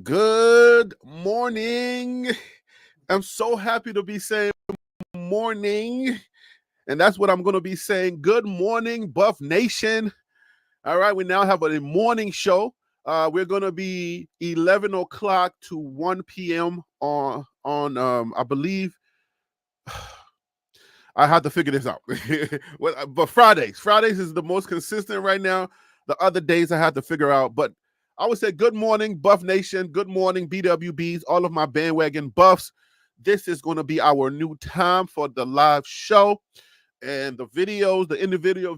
Good morning. I'm so happy to be saying morning. And that's what I'm going to be saying. Good morning, Buff Nation. All right, we now have a morning show. We're going to be 11 o'clock to 1 p.m. on I believe, I have to figure this out. But Fridays is the most consistent right now. The other days I have to figure out. But I would say good morning, Buff Nation. Good morning, BWBs, all of my bandwagon buffs. This is going to be our new time for the live show. And the videos, the individual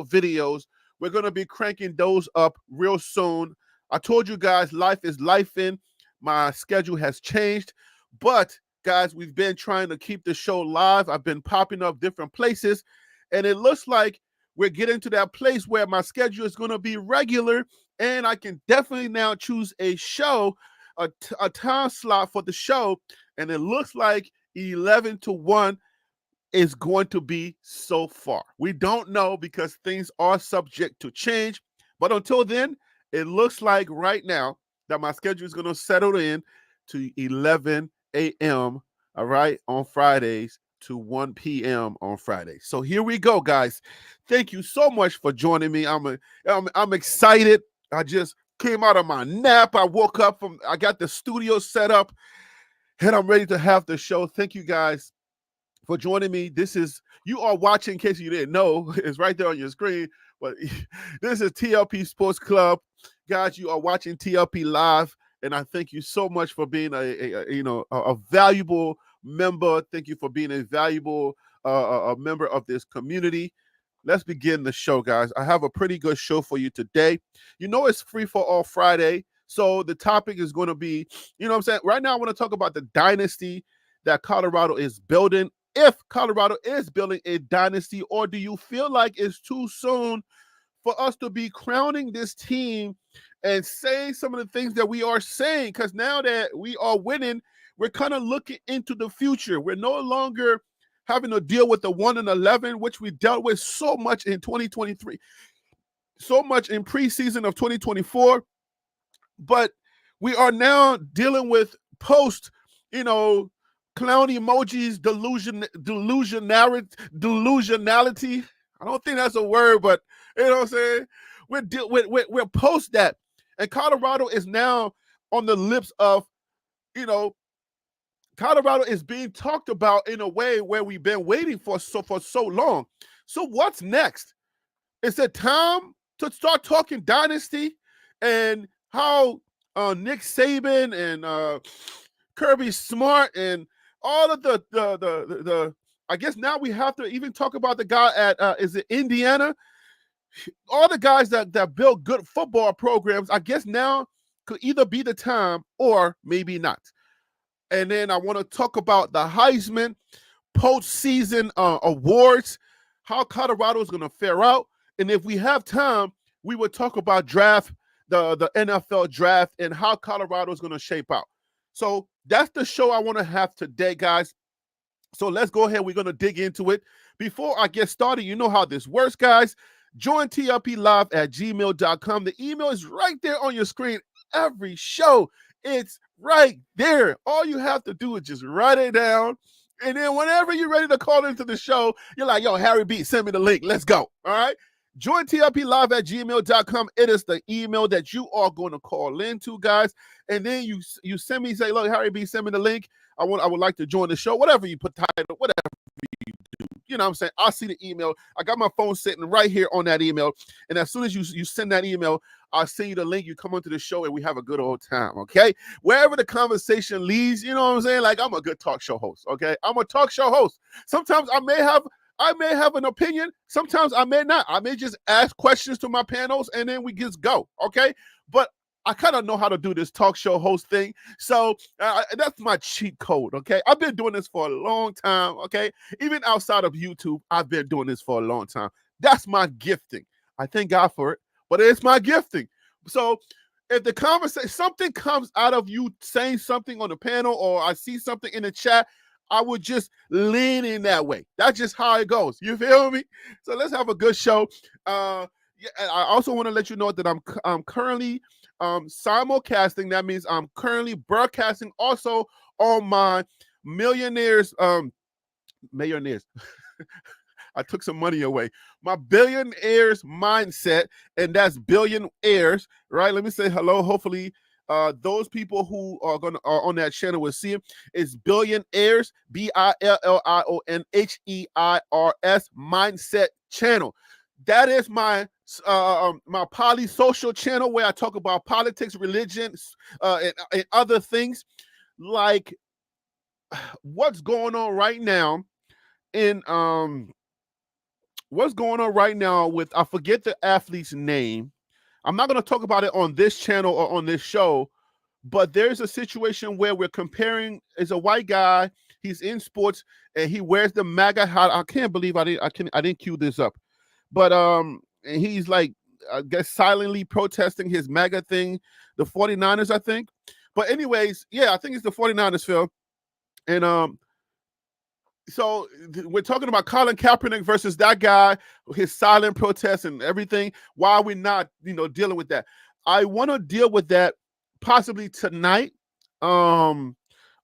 videos, we're going to be cranking those up real soon. I told you guys life is lifing. My schedule has changed. But guys, we've been trying to keep the show live. I've been popping up different places, and it looks like we're getting to that place where my schedule is going to be regular, and I can definitely now choose a show, a time slot for the show, and it looks like 11 to 1 is going to be so far. We don't know because things are subject to change, but until then, it looks like right now that my schedule is going to settle in to 11 a.m. all right, on Fridays to 1 p.m. on Fridays. So here we go, guys. Thank you so much for joining me. I'm excited. I just came out of my nap. I woke up I got the studio set up, and I'm ready to have the show. Thank you guys for joining me. You are watching, in case you didn't know, it's right there on your screen. But this is TLP Sports Club. Guys, you are watching TLP Live. And I thank you so much for being a valuable member. Thank you for being a valuable a member of this community. Let's begin the show, guys. I have a pretty good show for you today. You know it's Free for All Friday. So the topic is going to be, you know what I'm saying? Right now I want to talk about the dynasty that Colorado is building. If Colorado is building a dynasty, or do you feel like it's too soon for us to be crowning this team and saying some of the things that we are saying? Because now that we are winning, we're kind of looking into the future. We're no longer having to deal with the 1-11, which we dealt with so much in 2023, so much in preseason of 2024. But we are now dealing with post, clown emojis, delusionality. I don't think that's a word, but you know what I'm saying? We're post that. And Colorado is now on the lips of, Colorado is being talked about in a way where we've been waiting for so long. So what's next? Is it time to start talking dynasty and how Nick Saban and Kirby Smart and all of the I guess now we have to even talk about the guy at is it Indiana? All the guys that build good football programs, I guess now could either be the time or maybe not. And then I want to talk about the Heisman postseason awards, how Colorado is going to fare out. And if we have time, we will talk about draft, the NFL draft, and how Colorado is going to shape out. So that's the show I want to have today, guys. So let's go ahead. We're going to dig into it. Before I get started, you know how this works, guys. Join tlplive@gmail.com. The email is right there on your screen. Every show, it's right there. All you have to do is just write it down. And then whenever you're ready to call into the show, you're like, yo, Harry B, send me the link. Let's go. All right. Join tlplive@gmail.com. It is the email that you are going to call into, guys. And then you send me, say, look, Harry B, send me the link. I would like to join the show. Whatever you put title, whatever you do. You know what I'm saying? I'll see the email. I got my phone sitting right here on that email. And as soon as you send that email, I'll send you the link. You come onto the show and we have a good old time, okay? Wherever the conversation leads, you know what I'm saying? Like, I'm a good talk show host, okay? I'm a talk show host. Sometimes I may have an opinion. Sometimes I may not. I may just ask questions to my panels and then we just go, okay? But I kind of know how to do this talk show host thing. So that's my cheat code, okay? I've been doing this for a long time, okay? Even outside of YouTube, I've been doing this for a long time. That's my gifting. I thank God for it, but it's my gifting. So if the conversation, something comes out of you saying something on the panel or I see something in the chat, I would just lean in that way. That's just how it goes. You feel me? So let's have a good show. Yeah, I also want to let you know that I'm currently simulcasting. That means I'm currently broadcasting also on my millionaires. I took some money away. My billionaires mindset, and that's billionaires, right? Let me say hello. Hopefully, those people who are on that channel will see it. It's billionaires, BILLIONHEIRS mindset channel. That is my poly social channel where I talk about politics, religion, and other things like what's going on right now in what's going on right now with, I forget the athlete's name. I'm not going to talk about it on this channel or on this show, but there's a situation where we're comparing. It's a white guy. He's in sports and he wears the MAGA hat. I can't believe I didn't cue this up, but and he's like, I guess, silently protesting his MAGA thing, the 49ers, I think. But anyways, yeah, I think it's the 49ers, Phil. And so we're talking about Colin Kaepernick versus that guy, his silent protest and everything. Why are we not, dealing with that? I want to deal with that possibly tonight on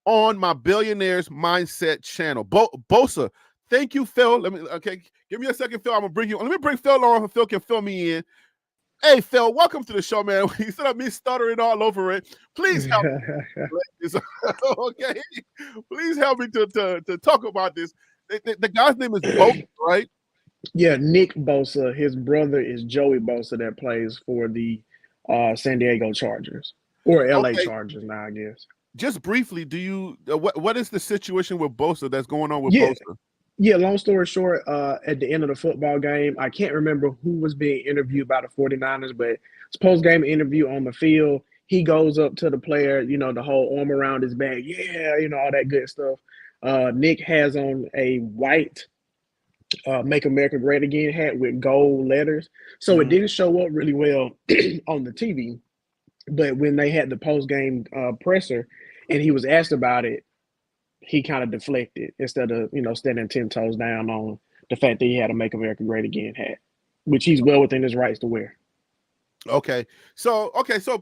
my Billionaires Mindset channel. Bosa, thank you, Phil. Give me a second, Phil. I'm gonna bring you. Let me bring Phil on so Phil can fill me in. Hey, Phil, welcome to the show, man. Instead of me stuttering all over it, please help me. Okay, please help me to talk about this. The guy's name is Bosa, right? Yeah, Nick Bosa. His brother is Joey Bosa that plays for the San Diego Chargers or LA Okay, Chargers now, I guess. just briefly, do you what is the situation with Bosa that's going on with Yeah, Bosa? yeah. Long story short, at the end of the football game, I can't remember who was being interviewed by the 49ers, but it's post game interview on the field. He goes up to the player, the whole arm around his back, yeah, all that good stuff. Nick has on a white Make America Great Again hat with gold letters. So it Mm-hmm. didn't show up really well on the TV. But when they had the post game presser and he was asked about it, he kind of deflected instead of, standing 10 toes down on the fact that he had a Make America Great Again hat, which he's well within his rights to wear. So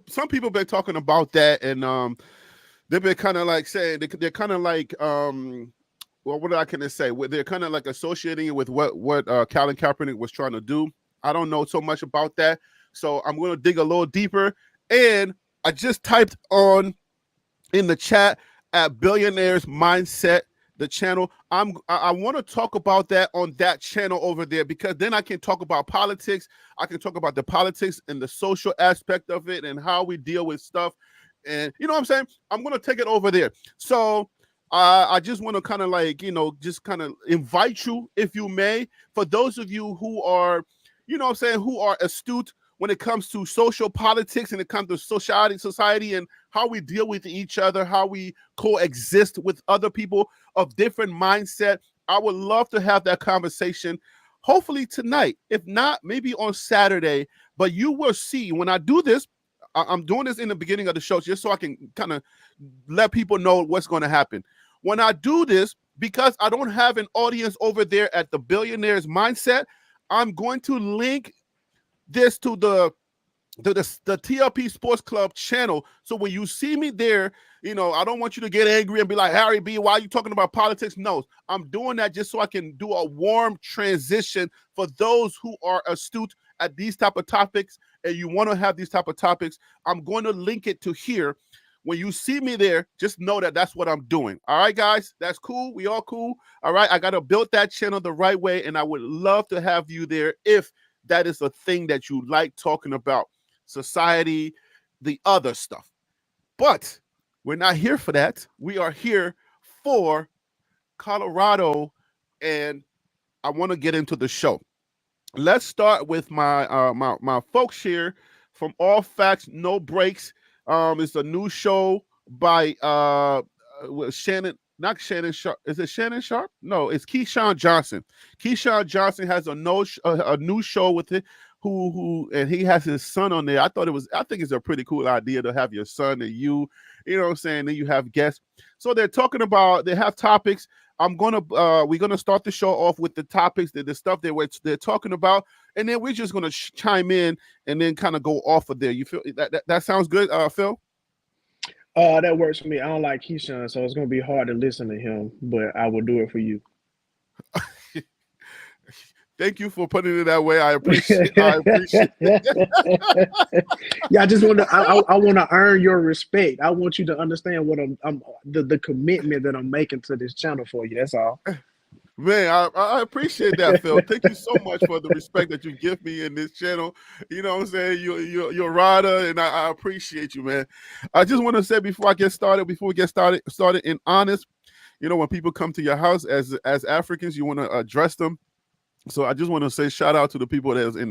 some people been talking about that, and they've been kind of like saying they're kind of like well, what I can say? They're kind of like associating it with what Colin Kaepernick was trying to do. I don't know so much about that, so I'm going to dig a little deeper. And I just typed on in the chat at Billionaires Mindset, the channel. I want to talk about that on that channel over there, because then I can talk about politics. I can talk about the politics and the social aspect of it and how we deal with stuff. And you know what I'm saying? I'm going to take it over there. So I just want to kind of like, just kind of invite you, if you may, for those of you who are, what I'm saying, who are astute when it comes to social politics and it comes to society and how we deal with each other, how we coexist with other people of different mindset. I would love to have that conversation, hopefully tonight. If not, maybe on Saturday. But you will see when I do this. I'm doing this in the beginning of the show just so I can kind of let people know what's going to happen. When I do this, because I don't have an audience over there at the Billionaires Mindset, I'm going to link this to the TLP Sports Club channel. So when you see me there, I don't want you to get angry and be like, Harry B, why are you talking about politics? No, I'm doing that just so I can do a warm transition for those who are astute at these type of topics and you want to have these type of topics. I'm going to link it to here. When you see me there, just know that that's what I'm doing. All right, guys, that's cool. We all cool. All right, I got to build that channel the right way, and I would love to have you there if that is a thing that you like talking about. Society, the other stuff. But we're not here for that. We are here for Colorado, and I want to get into the show. Let's start with my folks here from All Facts No Breaks. It's a new show by Shannon, not Shannon Sharp. Is it Shannon Sharp? No, it's Keyshawn Johnson. Keyshawn Johnson has a new show with it. And he has his son on there. I think it's a pretty cool idea to have your son and you know what I'm saying. Then you have guests. So they have topics. we're gonna start the show off with the topics, the stuff they're talking about, and then we're just gonna chime in and then kind of go off of there. You feel that sounds good, Phil? That works for me. I don't like Keyshawn, so it's gonna be hard to listen to him, but I will do it for you. Thank you for putting it that way. I appreciate. I appreciate. Yeah, I just want to. I want to earn your respect. I want you to understand what I'm the commitment that I'm making to this channel for you. That's all. Man, I appreciate that, Phil. Thank you so much for the respect that you give me in this channel. You know what I'm saying? You're a rider, and I appreciate you, man. I just want to say before we get started in honest, you know, when people come to your house as Africans, you want to address them. So I just want to say shout out to the people that was in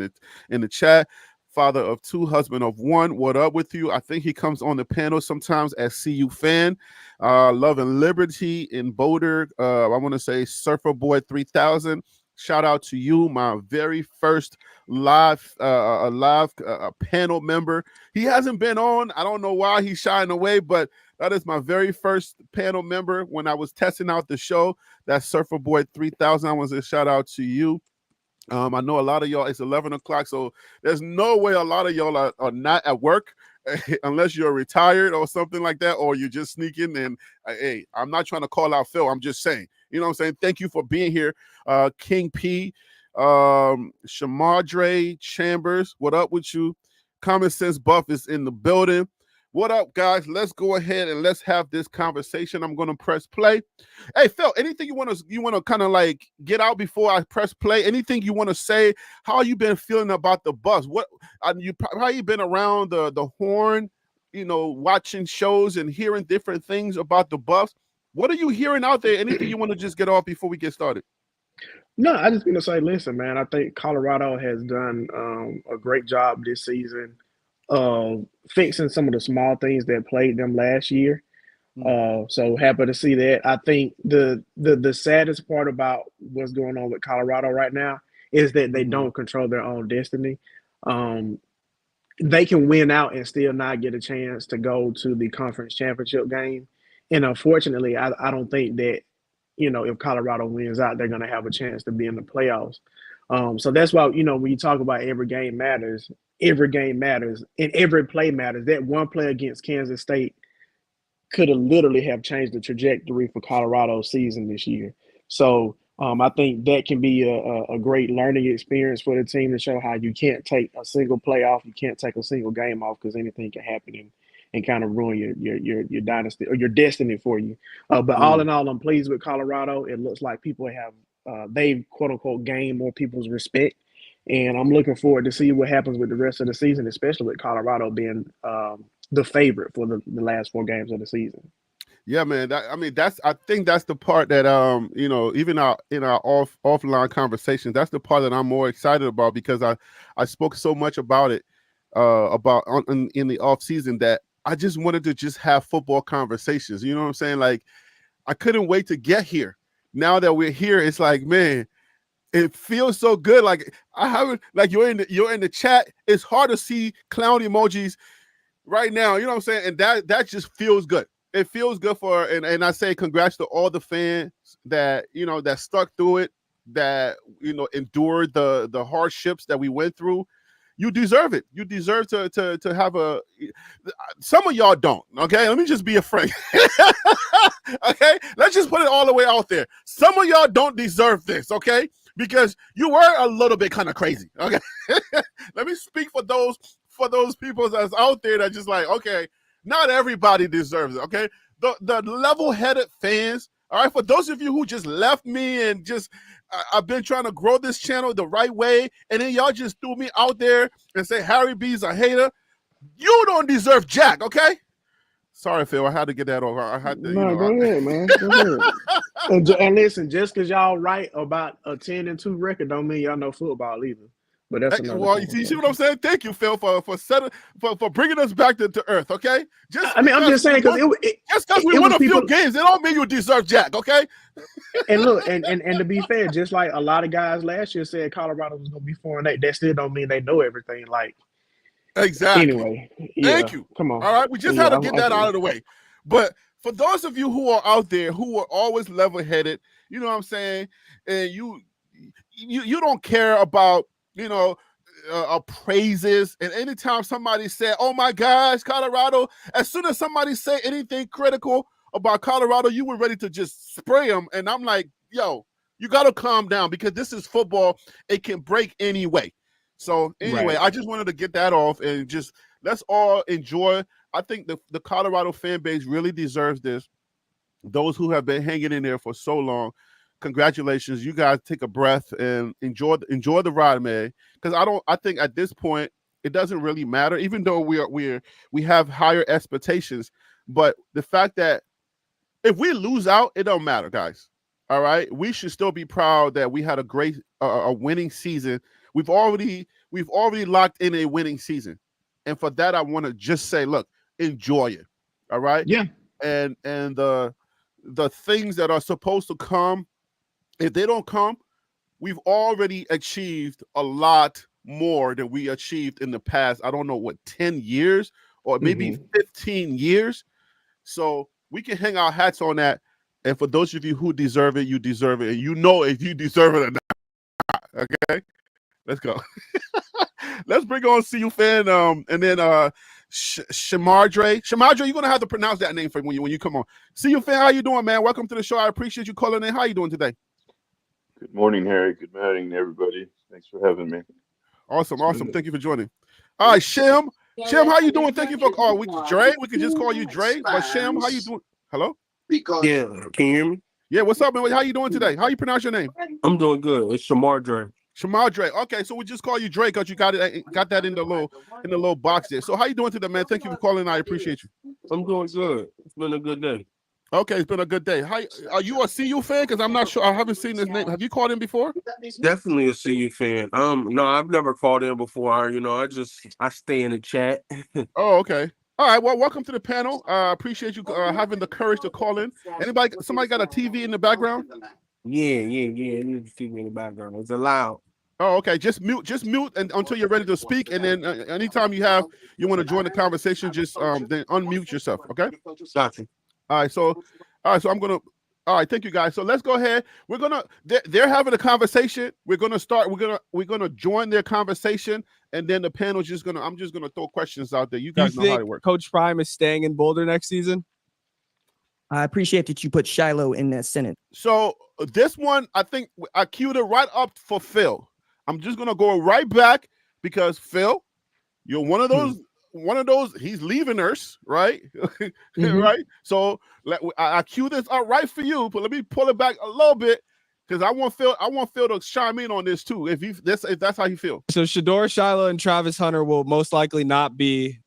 the chat. Father of two, husband of one. What up with you? I think he comes on the panel sometimes as CU fan. Love and Liberty in Boulder. I want to say Surfer Boy 3000. Shout out to you, my very first live panel member. He hasn't been on. I don't know why he's shying away, but that is my very first panel member when I was testing out the show. That's Surfer Boy 3000. I want to say shout out to you. I know a lot of y'all, it's 11 o'clock, so there's no way a lot of y'all are not at work unless you're retired or something like that, or you're just sneaking. And hey, I'm not trying to call out Phil. I'm just saying, you know what I'm saying? Thank you for being here. King P, Shamadre Chambers, what up with you? Common Sense Buff is in the building. What up, guys? Let's go ahead and let's have this conversation. I'm going to press play. Hey, Phil, anything you want to kind of like get out before I press play? Anything you want to say? How you been feeling about the Bucks? How you been around the Horn? You know, watching shows and hearing different things about the Bucks. What are you hearing out there? Anything you want to just get off before we get started? No, I just want to say, listen, man. I think Colorado has done a great job this season of fixing some of the small things that plagued them last year. So happy to see that. I think the saddest part about what's going on with Colorado right now is that they don't control their own destiny. They can win out and still not get a chance to go to the conference championship game. And unfortunately, I don't think that, you know, if Colorado wins out, they're going to have a chance to be in the playoffs. So that's why, you know, when you talk about every game matters, and every play matters. That one play against Kansas State could have literally have changed the trajectory for Colorado's season this year. So I think that can be a great learning experience for the team to show how you can't take a single play off, you can't take a single game off, because anything can happen and kind of ruin your dynasty or your destiny for you. But all in all, I'm pleased with Colorado. It looks like people have they've quote unquote gained more people's respect. And I'm looking forward to see what happens with the rest of the season, especially with Colorado being the favorite for the last 4 games of the season. Yeah, man. I think that's the part that you know, even in our offline conversations, that's the part that I'm more excited about, because I spoke so much about it in the off season that I just wanted to just have football conversations. You know what I'm saying? Like, I couldn't wait to get here. Now that we're here, it's like, man, it feels so good. Like, I haven't, like, you're in the chat. It's hard to see clown emojis right now. You know what I'm saying? And that just feels good. It feels good and I say congrats to all the fans that, you know, that stuck through it, that, you know, endured the hardships that we went through. You deserve it. You deserve to have some of y'all don't. Okay, let me just be a frank. Okay, let's just put it all the way out there. Some of y'all don't deserve this. Okay, because you were a little bit kind of crazy. Okay, let me speak for those people that's out there that just like, okay, not everybody deserves it. Okay, the level-headed fans. All right, for those of you who just left me and just I've been trying to grow this channel the right way, and then y'all just threw me out there and say Harry B's a hater. You don't deserve jack, okay? Sorry, Phil. I had to get that over. I had to, No, go ahead, man. Go ahead. And listen, just because y'all right about a 10-2 record don't mean y'all know football either. But that's well, you see what I'm saying? Thank you, Phil, for bringing us back to earth. Okay, I'm just saying, because just because we won a few games, it don't mean you deserve jack. Okay. And look, and to be fair, just like a lot of guys last year said Colorado was going to be 4-8, that still don't mean they know everything. Like, exactly. Anyway, thank you. Come on. All right, we just had to get that out of the way. But for those of you who are out there who are always level-headed You know what I'm saying? And you don't care about, praises. And anytime somebody said, "Oh my gosh, Colorado," as soon as somebody say anything critical about Colorado, you were ready to just spray them. And I'm like, yo, you got to calm down because this is football. It can break anyway. So anyway, Right. I just wanted to get that off and just let's all enjoy. I think the Colorado fan base really deserves this. Those who have been hanging in there for so long, congratulations. You guys take a breath and enjoy the ride, man. Because I think at this point it doesn't really matter, even though we have higher expectations. But the fact that if we lose out, it don't matter, guys. All right, we should still be proud that we had a great a winning season. We've already locked in a winning season, and for that, I want to just say, look, enjoy it. All right, Yeah. and the things that are supposed to come, if they don't come, we've already achieved a lot more than we achieved in the past. I don't know what 10 years or maybe 15 years. So we can hang our hats on that. And for those of you who deserve it, you deserve it. And you know if you deserve it or not. Okay? Let's go. Let's bring on CU fan. And then Shamadre. Shamadre, you're gonna have to pronounce that name for when you come on. CU fan, how you doing, man? Welcome to the show. I appreciate you calling in. How you doing today? Good morning, Harry. Good morning, everybody. Thanks for having me. Awesome. Thank you for joining. All right, Shem. Shem, how you doing? Thank you for Dre. We could just call you Dre. But Shem, how you doing? Hello? Yeah, can you hear me? Yeah, what's up, man? How you doing today? How you pronounce your name? I'm doing good. It's Shamar Dre. Shamar Dre. Okay, so we just call you Dre because you got that in the little box there. So how you doing today, man? Thank you for calling. I appreciate you. I'm doing good. It's been a good day. Okay, it's been a good day. How are you a CU fan? Because I'm not sure. I haven't seen his name. Have you called him before? Definitely a CU fan. No, I've never called in before. I stay in the chat. Oh, okay. All right. Well, welcome to the panel. Appreciate you having the courage to call in. Somebody got a TV in the background? Yeah. There's a TV in the background. It's allowed. Oh, okay. Just mute until you're ready to speak, and then anytime you want to join the conversation, just then unmute yourself. Okay. Gotcha. All right. So I'm gonna. All right. Thank you, guys. So let's go ahead. They're having a conversation. We're gonna start. We're gonna join their conversation, and then the panel's I'm just gonna throw questions out there. You guys know how it works. Coach Prime is staying in Boulder next season? I appreciate that you put Shiloh in that sentence. So this one, I think I queued it right up for Phil. I'm just gonna go right back because Phil, you're one of those. He's leaving us, right? Right. So I queued this up right for you, but let me pull it back a little bit because I want Phil to chime in on this too. If that's how you feel. So Shador, Shiloh, and Travis Hunter will most likely not be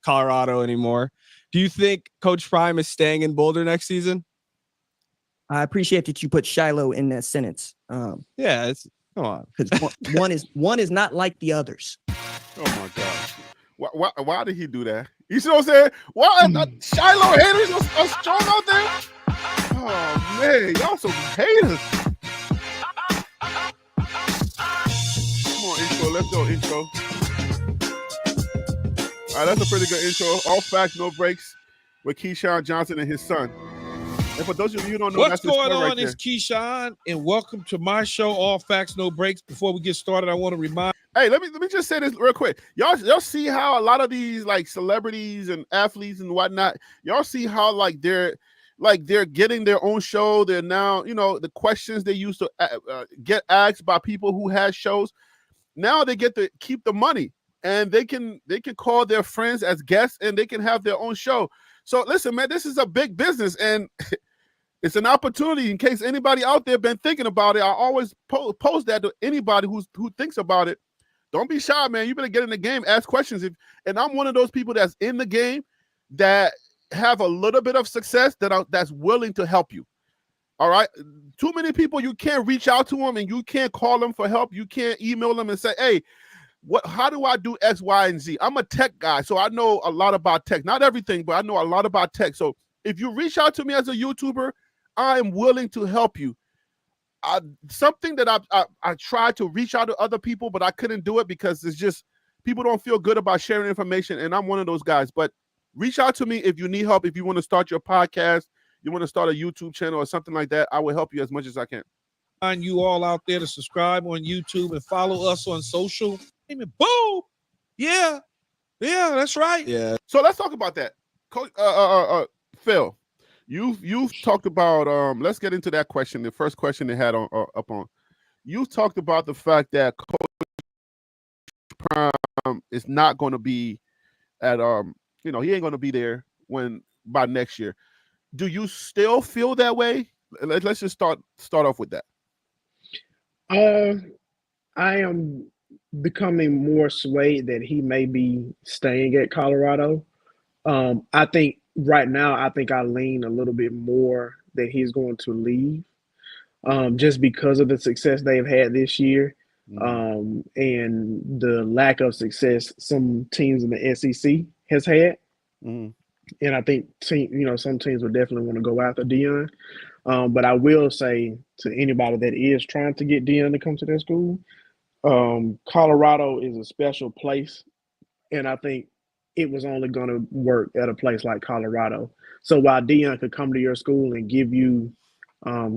Colorado anymore. Do you think Coach Prime is staying in Boulder next season? I appreciate that you put Shiloh in that sentence. Yeah, come on, because one is not like the others. Oh my gosh. Why did he do that? You see what I'm saying? Why Shiloh haters are strong out there? Oh man, y'all some haters. Come on, intro. Let's go, intro. All right, that's a pretty good intro. All facts, no breaks with Keyshawn Johnson and his son. And for those of you who don't know, what's going on, it's Keyshawn, and welcome to my show, All Facts, No Breaks. Before we get started, I want to remind. Hey, let me just say this real quick. Y'all see how a lot of these like celebrities and athletes and whatnot, y'all see how they're getting their own show. They're now, the questions they used to get asked by people who had shows. Now they get to keep the money, and they can call their friends as guests, and they can have their own show. So listen, man, this is a big business, and it's an opportunity in case anybody out there been thinking about it. I always post that to anybody who thinks about it. Don't be shy, man. You better get in the game, ask questions. And I'm one of those people that's in the game that have a little bit of success that's willing to help you. All right. Too many people, you can't reach out to them and you can't call them for help. You can't email them and say, hey, how do I do X, Y, and Z? I'm a tech guy, so I know a lot about tech. Not everything, but I know a lot about tech. So if you reach out to me as a YouTuber, I am willing to help you. Something that I tried to reach out to other people, but I couldn't do it because it's just people don't feel good about sharing information, and I'm one of those guys. But reach out to me if you need help, if you want to start your podcast, you want to start a YouTube channel or something like that, I will help you as much as I can. Find you all out there to subscribe on YouTube and follow us on social. Boom. Yeah. Yeah, that's right. Yeah. So let's talk about that. Coach Phil, you've talked about let's get into that question. The first question they had on up on. You talked about the fact that Coach Prime is not going to be at he ain't going to be there by next year. Do you still feel that way? Let's just start off with that. I am becoming more swayed that he may be staying at Colorado. I think right now, I lean a little bit more that he's going to leave, just because of the success they've had this year, and the lack of success some teams in the SEC has had. Mm-hmm. And I think some teams will definitely want to go after Deion. But I will say to anybody that is trying to get Deion to come to their school, Colorado is a special place, and I think it was only going to work at a place like Colorado. So while Deion could come to your school and give you a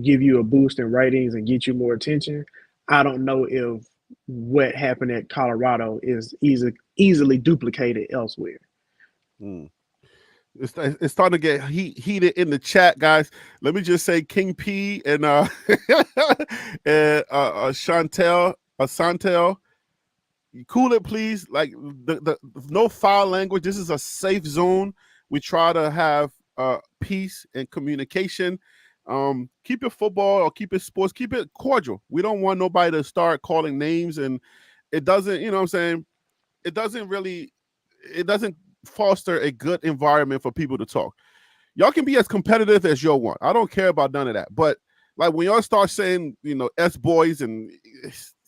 boost in ratings and get you more attention, I don't know if what happened at Colorado is easily duplicated elsewhere. It's starting to get heated in the chat, guys. Let me just say, King P and and Chantel, Santel, cool it, please. Like the no foul language. This is a safe zone. We try to have peace and communication. Keep it football or keep it sports. Keep it cordial. We don't want nobody to start calling names, and it doesn't. You know what I'm saying? It doesn't foster a good environment for people to talk. Y'all can be as competitive as y'all want. I don't care about none of that. But like when y'all start saying, S boys and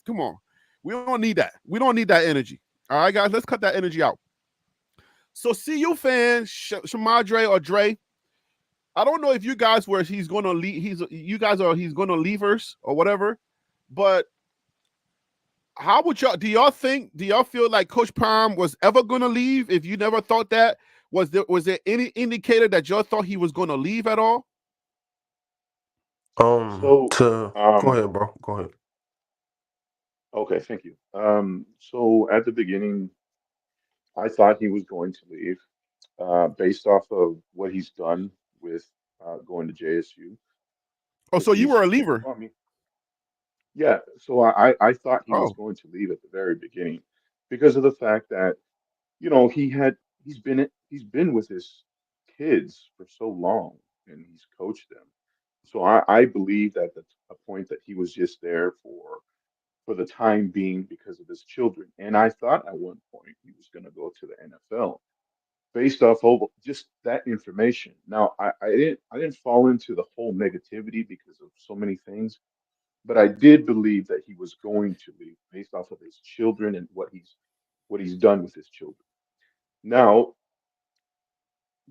come on, we don't need that. We don't need that energy. All right, guys, let's cut that energy out. So CU fans, Shamadre or Dre, I don't know if you guys were he's going to leave. He's going to leave us or whatever. But how would y'all? Do y'all feel like Coach Prime was ever going to leave? If you never thought that, was there any indicator that y'all thought he was going to leave at all? So, Go ahead, bro. Go ahead. okay, thank you. So at the beginning, I thought he was going to leave, based off of what he's done with going to JSU. Oh, Because so you he's, were a leaver? I mean, yeah. So I thought he was Oh, going to leave at the very beginning because of the fact that he's been with his kids for so long and he's coached them. So I believe that that's a point that he was just there for the time being because of his children. And I thought at one point he was going to go to the NFL based off of just that information. Now I didn't fall into the whole negativity because of so many things, but I did believe that he was going to leave based off of his children and what he's done with his children. Now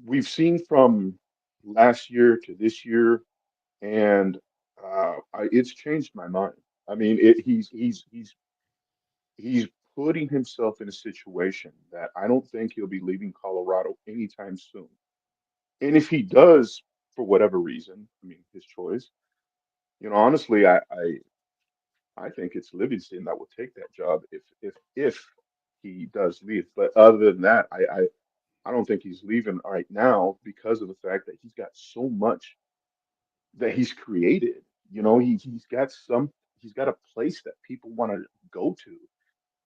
we've seen from last year to this year, and it's changed my mind. I mean, he's putting himself in a situation that I don't think he'll be leaving Colorado anytime soon. And if he does, for whatever reason, I mean, his choice, honestly, I think it's Livingston that will take that job if he does leave. But other than that, I don't think he's leaving right now because of the fact that he's got so much that he's created. He's got a place that people want to go to.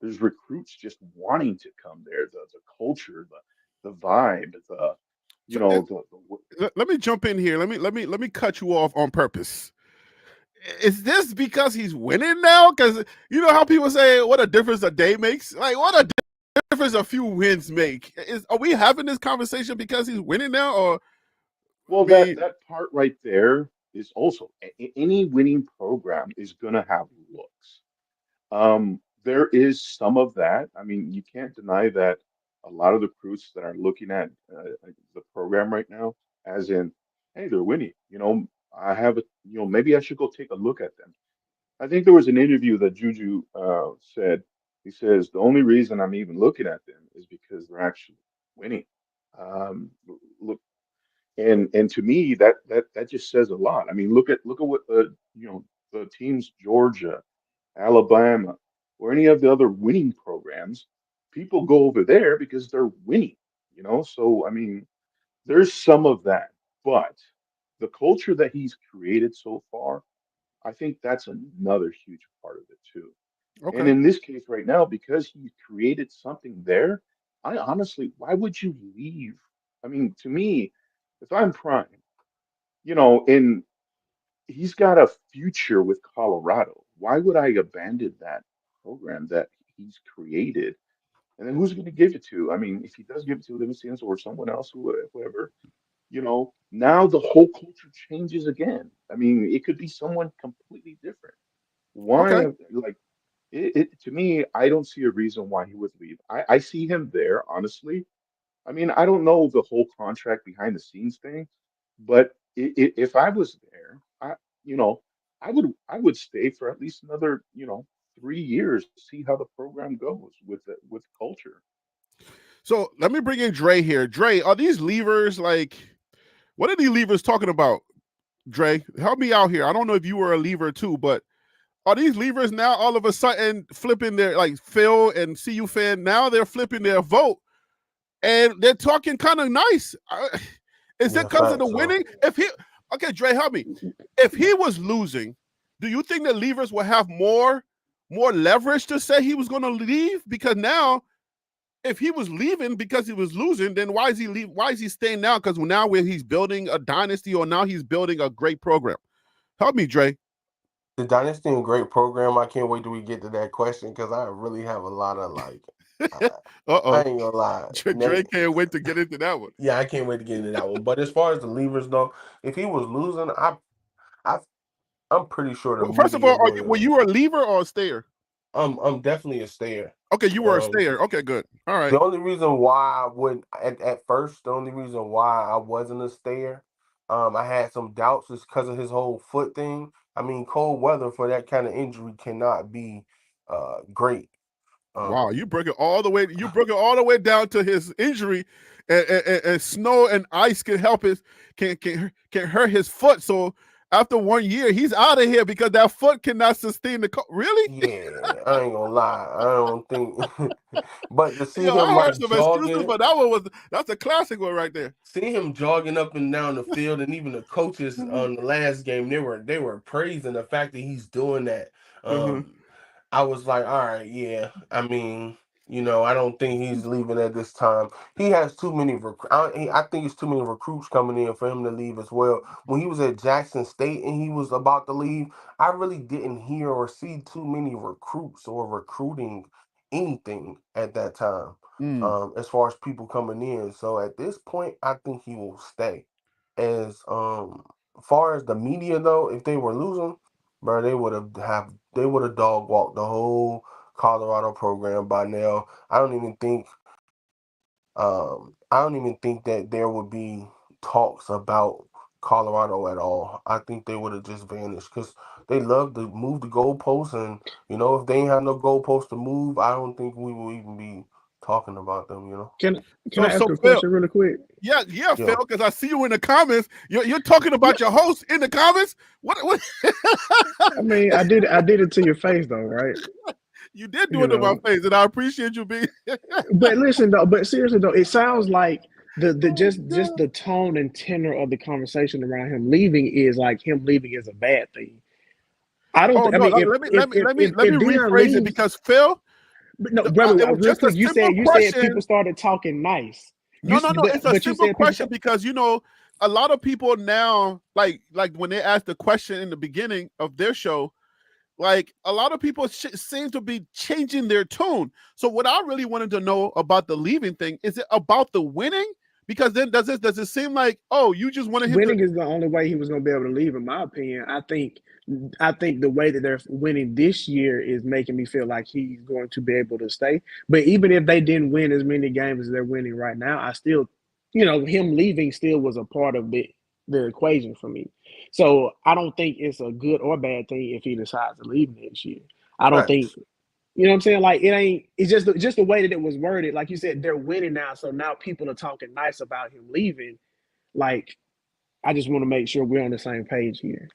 There's recruits just wanting to come there. The culture, the vibe, so the let me jump in here. Let me cut you off on purpose. Is this because he's winning now? Because you know how people say what a difference a day makes. Like what a difference a few wins make. Are we having this conversation because he's winning now, or well, I that mean, that part right there is also any winning program is gonna have looks. There is some of that. I mean, you can't deny that a lot of the recruits that are looking at the program right now, as in, hey, they're winning. I have maybe I should go take a look at them. I think there was an interview that Juju said. He says the only reason I'm even looking at them is because they're actually winning. Look, And to me, that just says a lot. I mean, look at what the teams Georgia, Alabama, or any of the other winning programs. People go over there because they're winning. So I mean, there's some of that, but the culture that he's created so far, I think that's another huge part of it too. And Okay. in this case right now, because he created something there, I honestly, why would you leave? I mean, to me, if I'm Prime, and he's got a future with Colorado, why would I abandon that program that he's created? And then who's going to give it to? I mean, if he does give it to Livingston or someone else, whoever, now the whole culture changes again. I mean, it could be someone completely different. Okay. Why, like, to me, I don't see a reason why he would leave. I see him there, honestly. I mean, I don't know the whole contract behind the scenes thing, but if I was there, you know, I would stay for at least another, 3 years to see how the program goes with culture. So let me bring in Dre here. Dre, are these levers like what are these levers talking about? Dre, help me out here. I don't know if you were a lever too, but are these levers now all of a sudden flipping their like Phil and CU fan? Now they're flipping their vote and they're talking kind of nice. Is Yeah, it because of the facts. So winning? Okay, Dre, help me. If he was losing, do you think the levers will have more leverage to say he was going to leave? Because now, if he was leaving because he was losing, then why is he leave? Why is he staying now? Because now he's building a dynasty or now he's building a great program. Help me, Dre. the Dynasty and great program. I can't wait till we get to that question because I really have a lot of I Uh-oh. ain't gonna lie. Dre can't wait to get into that one. Yeah, I can't wait to get into that one. But as far as the levers though, if he was losing, I I'm pretty sure the Well, first of all, media would were have. you a lever or a stayer? I'm definitely a stayer. Okay, you were a Um, stayer. Okay, good. All right. the only reason why I would at first, the only reason why I wasn't a stayer, I had some doubts is because of his whole foot thing. I mean, cold weather for that kind of injury cannot be great. Wow, Um, you broke it all the way. You broke it all the way down to his injury, and snow and ice can help can hurt his foot. So after 1 year, he's out of here because that foot cannot sustain the. Really? yeah, I ain't gonna lie. I don't think, but to see Yo, him I heard like some excuses, jogging. but that's a classic one right there. See him jogging up and down the field, and even the coaches on the last game, they were praising the fact that he's doing that. Uh-huh. I was like, all right, yeah. I mean, I don't think he's leaving at this time. He has too many I think it's too many recruits coming in for him to leave as well. When he was at Jackson State and he was about to leave, I really didn't hear or see too many recruits or recruiting anything at that time. Mm. As far as people coming in. So at this point, I think he will stay. As far as the media though, if they were losing, bro, they would have dog walked the whole Colorado program by now. I don't even think that there would be talks about Colorado at all. I think they would have just vanished because they love to move the goalposts, and if they ain't have no goalposts to move, I don't think we will even be talking about them. Can So I ask so a Phil, question really quick? yeah, Phil, Yeah. because I see you in the comments. You're talking Yeah, about your host in the comments. What? I mean, I did it to your face though, right? You did do You it to my know, face, and I appreciate you being. but listen though, but seriously though, it sounds like the Oh just God. the tone and tenor of the conversation around him leaving is like him leaving is a bad thing. I don't. Oh I no, mean, if let me if let me if let me if, let me if Dion rephrase it leaves, because Phil, but no, brother, it was real just a quick, you simple said people question. started talking nice. No, no, no, But it's a you simple said people question start. because a lot of people now like when they ask the question in the beginning of their show, like a lot of people seem to be changing their tone. So what I really wanted to know about the leaving thing is it about the winning? Because then does it seem like you just wanted him to? Winning is the only way he was going to be able to leave, in my opinion. I think the way that they're winning this year is making me feel like he's going to be able to stay. But even if they didn't win as many games as they're winning right now, I still, him leaving still was a part of the equation for me. So I don't think it's a good or bad thing if he decides to leave next year. I don't think. Facts. You know what I'm saying? Like it ain't. It's just the way that it was worded. Like you said, they're winning now, so now people are talking nice about him leaving. Like I just want to make sure we're on the same page here.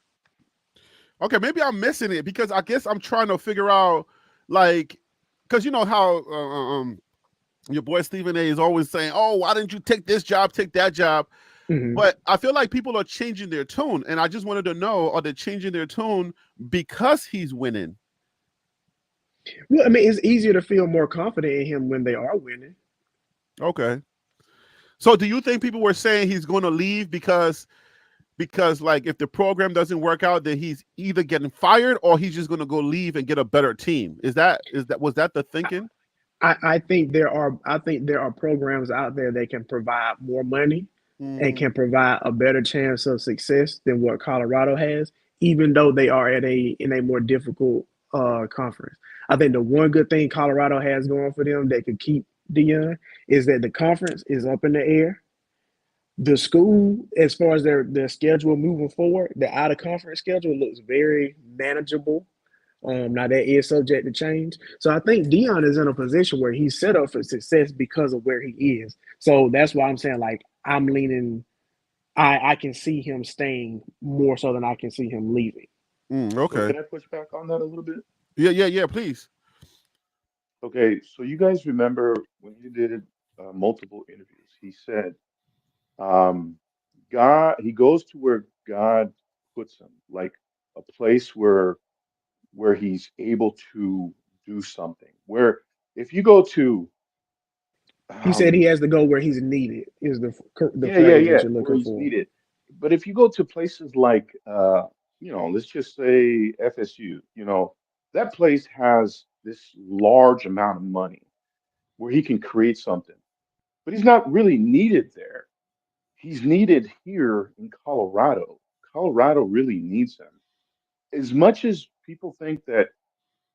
Okay, maybe I'm missing it because I guess I'm trying to figure out, like, because you know how your boy Stephen A is always saying, "Oh, why didn't you take this job, take that job?" Mhm. But I feel like people are changing their tune, and I just wanted to know: are they changing their tune because he's winning? Well, I mean, it's easier to feel more confident in him when they are winning. Okay. So, do you think people were saying he's going to leave because like if the program doesn't work out, then he's either getting fired or he's just going to go leave and get a better team? Was that the thinking? I think there are programs out there that can provide more money and can provide a better chance of success than what Colorado has, even though they are in a more difficult conference. I think the one good thing Colorado has going for them that could keep Deion is that the conference is up in the air. The school, as far as their schedule moving forward, the out of conference schedule looks very manageable. Now that is subject to change. So I think Dion is in a position where he's set up for success because of where he is. So that's why I'm saying like I'm leaning. I can see him staying more so than I can see him leaving. So Okay. can I push back on that a little bit? Yeah. Please. Okay, so you guys remember when he did multiple interviews, he said, um, God, he goes to where God puts him, like a place where he's able to do something. Where if you go to, He said he um, has to go where he's needed. Is the phrase yeah, that you're where looking he's for? needed. But if you go to places like, let's just say FSU, that place has this large amount of money where he can create something, but he's not really needed there. He's needed here in Colorado. Colorado really needs him. As much as people think that,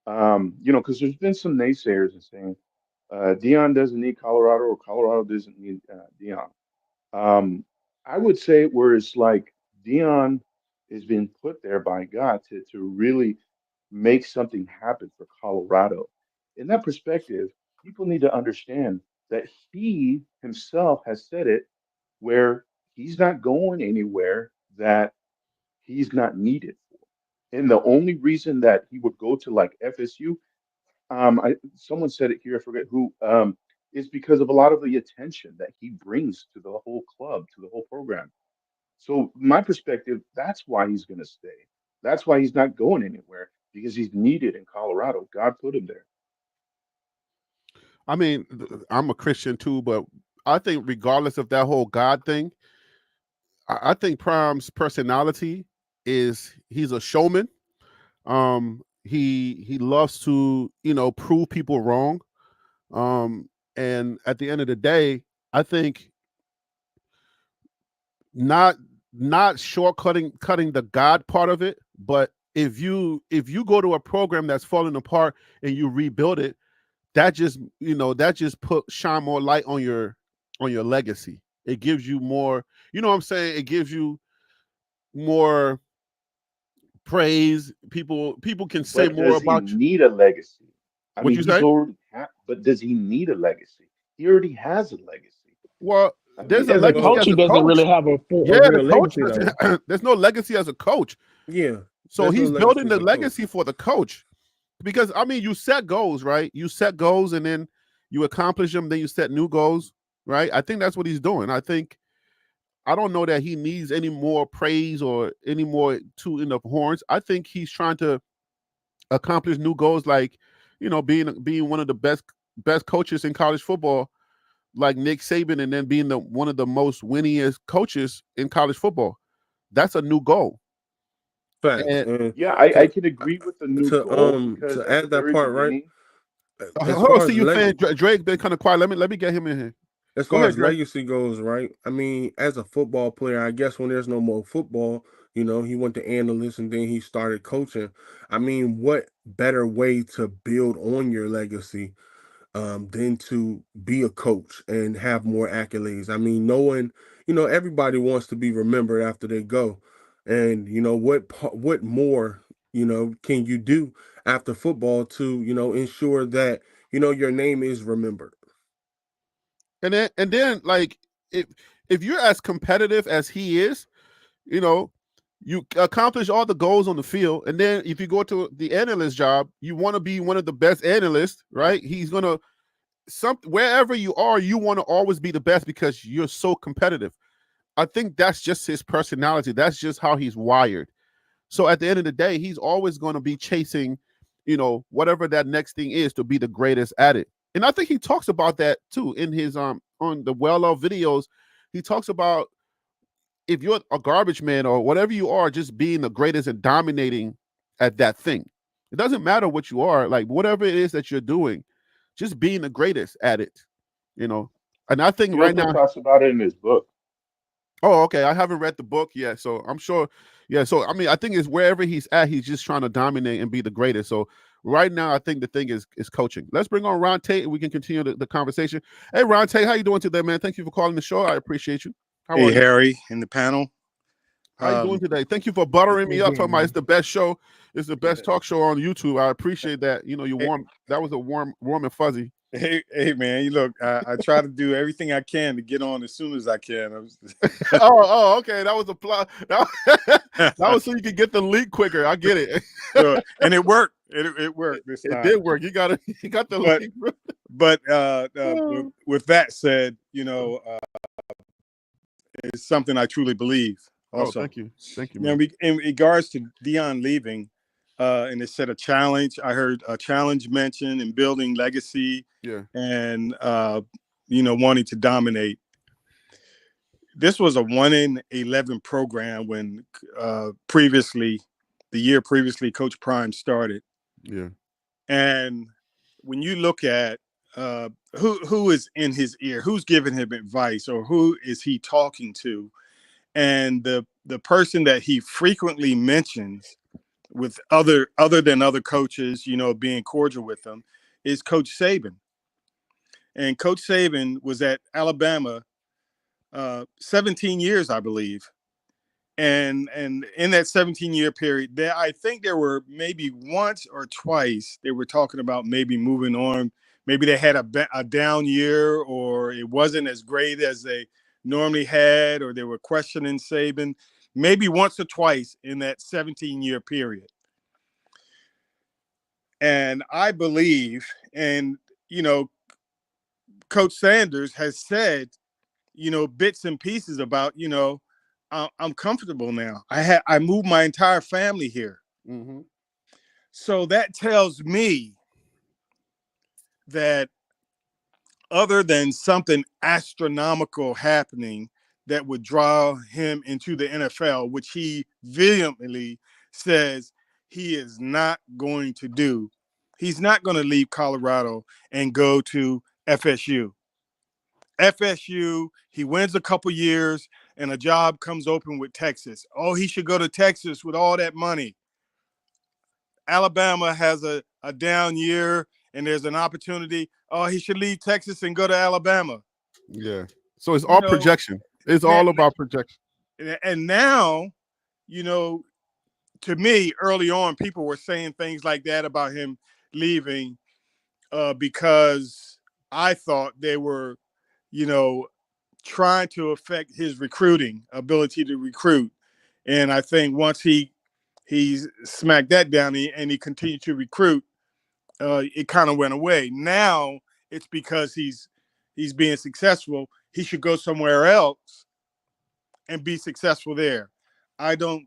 because there's been some naysayers and saying Dion doesn't need Colorado or Colorado doesn't need Dion. Um, I would say where it's like Dion has been put there by God to really make something happen for Colorado. In that perspective, people need to understand that he himself has said it where he's not going anywhere that he's not needed for. And the only reason that he would go to like FSU, someone said it here, I forget who, is because of a lot of the attention that he brings to the whole club, to the whole program. So, my perspective, that's why he's going to stay. That's why he's not going anywhere because he's needed in Colorado. God put him there. I mean, I'm a Christian too, but I think regardless of that whole God thing, I think Prime's personality is he's a showman. He loves to prove people wrong. And at the end of the day, I think not cutting the God part of it, but if you go to a program that's falling apart and you rebuild it, that just put shine more light on your legacy. It gives you more, you know what I'm saying? It gives you more praise. People can say But more does he about you. need a legacy? I What mean, you he's say? already but does he need a legacy? He already has a legacy. Well, I there's mean, a As a legacy coach, as he a doesn't coach. really have a Yeah, the real coach legacy though. doesn't. There's no legacy as a coach. Yeah, So there's no he's legacy building as the a coach. legacy for the coach. Because I mean, you set goals, right? You set goals and then you accomplish them, then you set new goals, right? I think that's what he's doing. I don't know that he needs any more praise or any more tooting of horns. I think he's trying to accomplish new goals, like being one of the best coaches in college football, like Nick Saban, and then being one of the most winningest coaches in college football. That's a new goal. Facts. And And yeah, I to can agree with the new to goal because to at the add that very part, right? beginning, As hold on, far see as you fan Drake been kind of quiet. Let me get him in here. as Go far ahead, as Drake. legacy goes, right? I mean, as a football player, I guess when there's no more football, he went to analyst and then he started coaching. I mean, what better way to build on your legacy than to be a coach and have more accolades? I mean, knowing, everybody wants to be remembered after they go, and what more, can you do after football to, ensure that your name is remembered. And then like if you're as competitive as he is, you know, you accomplish all the goals on the field, and then if you go to the analyst job, you want to be one of the best analysts, right? He's gonna wherever you are, you want to always be the best because you're so competitive. I think that's just his personality. That's just how he's wired. So at the end of the day, he's always going to be chasing, whatever that next thing is to be the greatest at it. And I think he talks about that too in his on the well-loved videos. He talks about if you're a garbage man or whatever you are, just being the greatest and dominating at that thing. It doesn't matter what you are, like whatever it is that you're doing, just being the greatest at it, And I think He right also now, talks about it in his book. oh, okay. I haven't read the book yet, so I'm sure. Yeah, so I mean, I think it's wherever he's at, he's just trying to dominate and be the greatest. So right now, I think the thing is coaching. Let's bring on Ron Tate and we can continue the conversation. Hey, Ron Tate, how you doing today, man? Thank you for calling the show. I appreciate you. How Hey, are you? Harry, and the panel. How you doing today? Thank you for buttering me up. Talking about man. it's the best show. It's the best talk show on YouTube. I appreciate that. You warm. That was a warm and fuzzy. Hey, man, you look. I try to do everything I can to get on as soon as I can. Oh, okay. That was a plot. That was so you could get the leak quicker. I get it. And it worked. It worked this time. It did work. You got the leak. But with that said, it's something I truly believe. Also, thank you, now, man. in regards to Dion leaving, and it said a challenge. I heard a challenge mentioned in building legacy. Yeah. And wanting to dominate. This was a 1-in-11 program when the year previously, Coach Prime started. Yeah. And when you look at who is in his ear, who's giving him advice, or who is he talking to, and the person that he frequently mentions with other than other coaches, being cordial with them, is Coach Saban. And Coach Saban was at Alabama 17 years, I believe. And in that 17-year period, I think there were maybe once or twice they were talking about maybe moving on. Maybe they had a down year, or it wasn't as great as they normally had, or they were questioning Saban. Maybe once or twice in that 17-year period. And I believe, and Coach Sanders has said, bits and pieces about, I'm comfortable now. I moved my entire family here. Mm-hmm. So that tells me that other than something astronomical happening that would draw him into the NFL, which he vehemently says he is not going to do, he's not going to leave Colorado and go to FSU. FSU, he wins a couple years and a job comes open with Texas. Oh, he should go to Texas with all that money. Alabama has a down year and there's an opportunity. Oh, he should leave Texas and go to Alabama. Yeah. So it's all projection. It's all about projection. And now, to me, early on, people were saying things like that about him leaving because I thought they were, trying to affect his recruiting ability to recruit. And I think once he smacked that down and he continued to recruit, it kind of went away. Now it's because he's being successful. He should go somewhere else and be successful there. I don't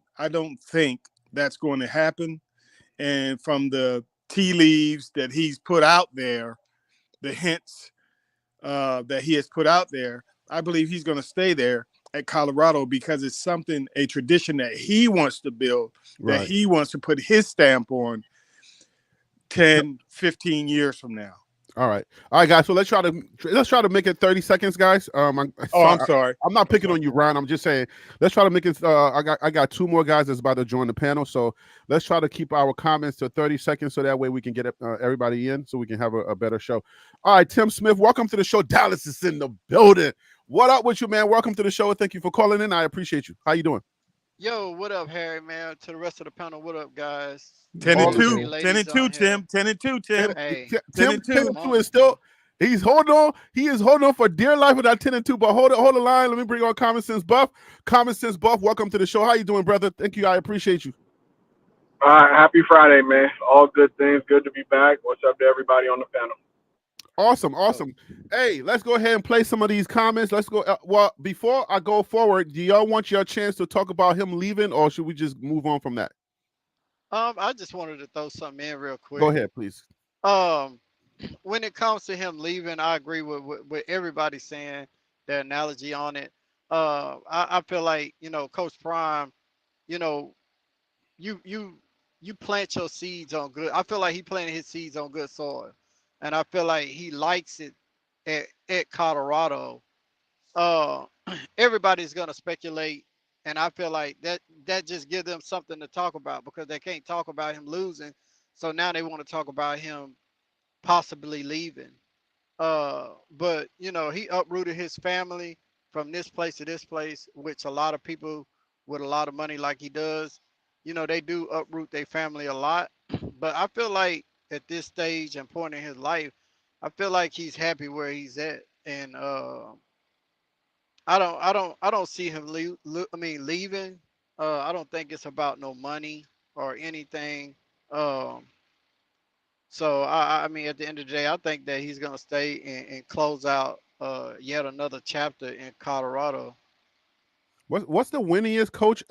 think that's going to happen. And from the tea leaves that he's put out there, the hints that he has put out there, I believe he's going to stay there at Colorado because it's a tradition that he wants to build, right, that he wants to put his stamp on 10, 15 years from now. All right, guys. So let's try to make it 30 seconds, guys. I'm sorry. I'm not picking on you, Ron. I'm just saying let's try to make it. I got two more guys that's about to join the panel, so let's try to keep our comments to 30 seconds, so that way we can get everybody in, so we can have a better show. All right, Tim Smith, welcome to the show. Dallas is in the building. What up with you, man? Welcome to the show, and thank you for calling in. I appreciate you. How you doing? Yo, what up, Harry, man? To the rest of the panel, what up, guys? 10 and 2, ladies 10 and 2, on here. Tim. 10 and 2, Tim. Hey, 10 and 2 is still He's holding on. He is holding on for dear life with that 10-2. But hold the line. Let me bring on Common Sense Buff. Common Sense Buff, welcome to the show. How you doing, brother? Thank you. I appreciate you. Happy Friday, man. All good things. Good to be back. What's up to everybody on the panel? Awesome. Hey, let's go ahead and play some of these comments. Let's go. Well, before I go forward, do y'all want your chance to talk about him leaving, or should we just move on from that? I just wanted to throw something in real quick. Go ahead, please. When it comes to him leaving, I agree with everybody saying their analogy on it. I feel like, Coach Prime, you plant your seeds on good. I feel like he planted his seeds on good soil, and I feel like he likes it at Colorado. Everybody's gonna speculate, and I feel like that just gives them something to talk about because they can't talk about him losing, so now they want to talk about him possibly leaving. But he uprooted his family from this place to this place, which a lot of people with a lot of money like he does, they do uproot their family a lot. But I feel like at this stage and point in his life, I feel like he's happy where he's at, and I don't see him leaving. I don't think it's about no money or anything. Um, so I mean, at the end of the day, I think that he's gonna stay and close out yet another chapter in Colorado. What's the winningest coach?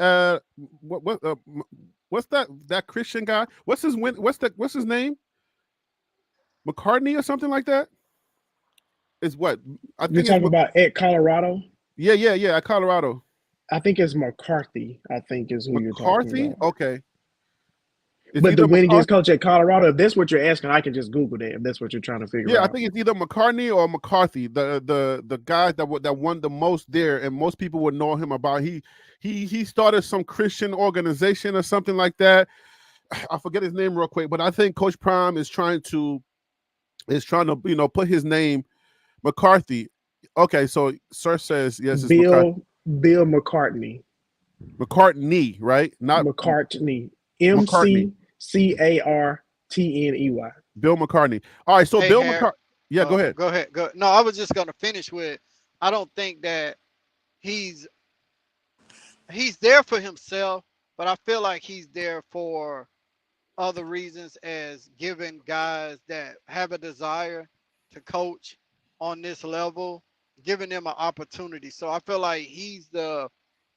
What's that Christian guy? What's his name? McCartney or something like that? Is what I You're think talking about at Colorado? Yeah, at Colorado. I think it's McCarthy. I think is who you're talking McCarthy? about. Okay. It's But the either winningest McCarthy- coach at Colorado, if that's what you're asking, I can just Google that if that's what you're trying to figure Yeah, I out. think it's either McCartney or McCarthy, the guy that won the most there, and most people would know him about. He started some Christian organization or something like that. I forget his name real quick, but I think Coach Prime is trying to put his name McCarthy. Okay, so Sir says yes, it's Bill McCartney. McCartney, right? Not McCartney. McCartney. McCartney. Bill McCartney. All right, so Hey, Bill Harry. McCartney. Yeah, go ahead. Go ahead. No, I was just gonna finish with. I don't think that he's there for himself, but I feel like he's there for other reasons, as giving guys that have a desire to coach on this level, giving them an opportunity. So I feel like he's the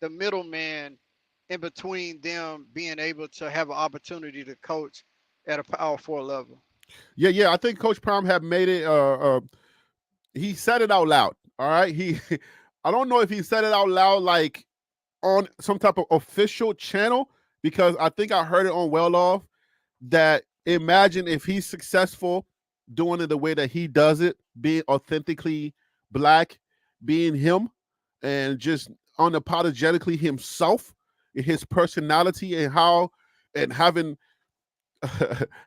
middleman in between them being able to have an opportunity to coach at a Power 4 level. Yeah. I think Coach Prime have made it. He said it out loud. All right. I don't know if he said it out loud like on some type of official channel, because I think I heard it on Well Off that imagine if he's successful doing it the way that he does it, being authentically black, being him, and just unapologetically himself, his personality, and having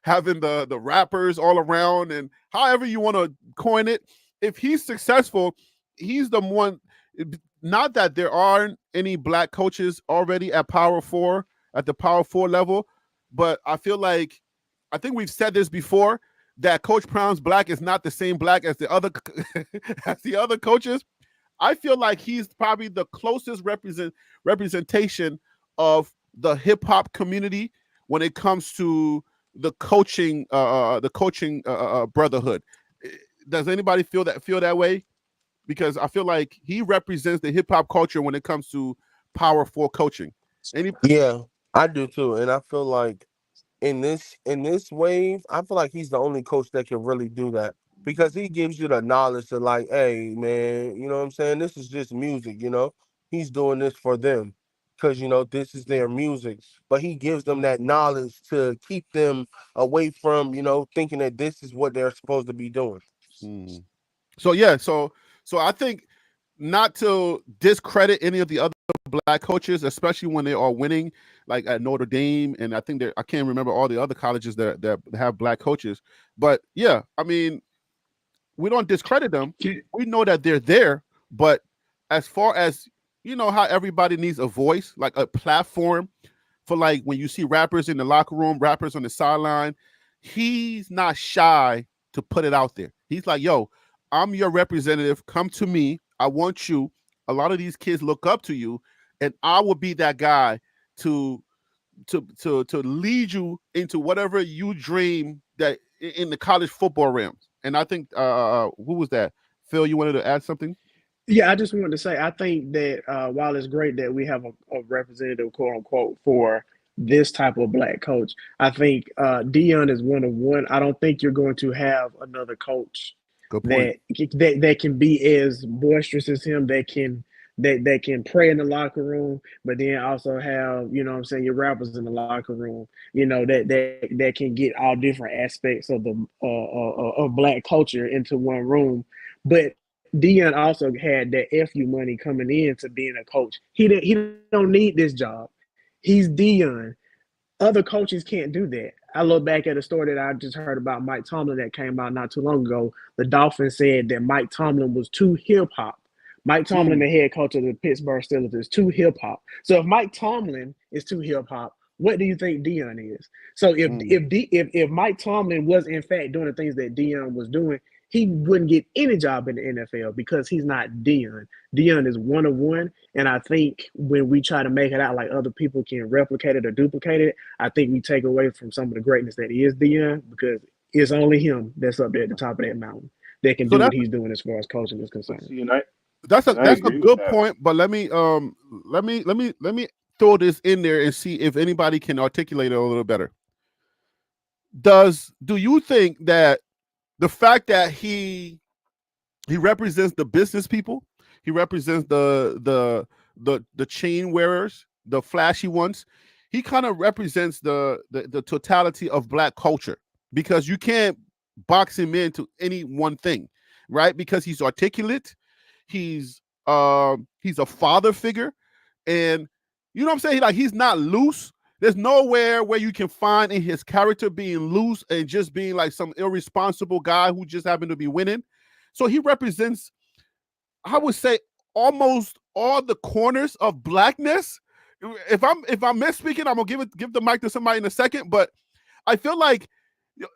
having the rappers all around, and however you want to coin it. If he's successful, he's the one. Not that there aren't any black coaches already at Power 4, at the Power 4 level, but I feel like, I think we've said this before, that Coach Prime's black is not the same black as the other as the other coaches. I feel like he's probably the closest representation of the hip hop community when it comes to the coaching brotherhood. Does anybody feel that way? Because I feel like he represents the hip hop culture when it comes to Power 4 coaching. Yeah, I do too, and I feel like in this wave, I feel like he's the only coach that can really do that, because he gives you the knowledge to, like, hey man, you know what I'm saying? This is just music, He's doing this for them because this is their music, but he gives them that knowledge to keep them away from thinking that this is what they're supposed to be doing. So I think, not to discredit any of the other black coaches, especially when they are winning, like at Notre Dame, and I think I can't remember all the other colleges that have black coaches. But yeah, I mean, we don't discredit them. We know that they're there, but as far as how everybody needs a voice, like a platform for, like, when you see rappers in the locker room, rappers on the sideline, he's not shy to put it out there. He's like, yo, I'm your representative. Come to me. I want you. A lot of these kids look up to you, and I will be that guy to lead you into whatever you dream that in the college football realm. And I think who was that? Phil, you wanted to add something? Yeah, I just wanted to say I think that while it's great that we have a representative, quote unquote, for this type of black coach, I think Dion is one of one. I don't think you're going to have another coach Good point. that can be as boisterous as him. That can pray in the locker room, but then also have, you know what I'm saying, your rappers in the locker room. You know that can get all different aspects of the of black culture into one room, but Dion also had that FU money coming in to being a coach. He don't need this job. He's Dion. Other coaches can't do that. I look back at a story that I just heard about Mike Tomlin that came out not too long ago. The Dolphins said that Mike Tomlin was too hip hop. Mike Tomlin, the head coach of the Pittsburgh Steelers, is too hip hop. So if Mike Tomlin is too hip hop, what do you think Dion is? So if Mike Tomlin was in fact doing the things that Dion was doing, he wouldn't get any job in the NFL because he's not Dion. Dion is one of one, and I think when we try to make it out like other people can replicate it or duplicate it, I think we take away from some of the greatness that is Dion, because it's only him that's up there at the top of that mountain that can So do what that's he's doing as far as coaching is concerned. See, and I that's a agree with good that. point. But let me throw this in there and see if anybody can articulate it a little better. Do you think that the fact that he represents the business people, he represents the chain wearers, the flashy ones, he kind of represents the totality of black culture, because you can't box him into any one thing, right? Because he's articulate, he's a father figure, and you know what I'm saying? Like, he's not loose. There's nowhere where you can find in his character being loose and just being like some irresponsible guy who just happened to be winning. So he represents, I would say, almost all the corners of blackness. If I'm misspeaking, I'm gonna give the mic to somebody in a second. But I feel like,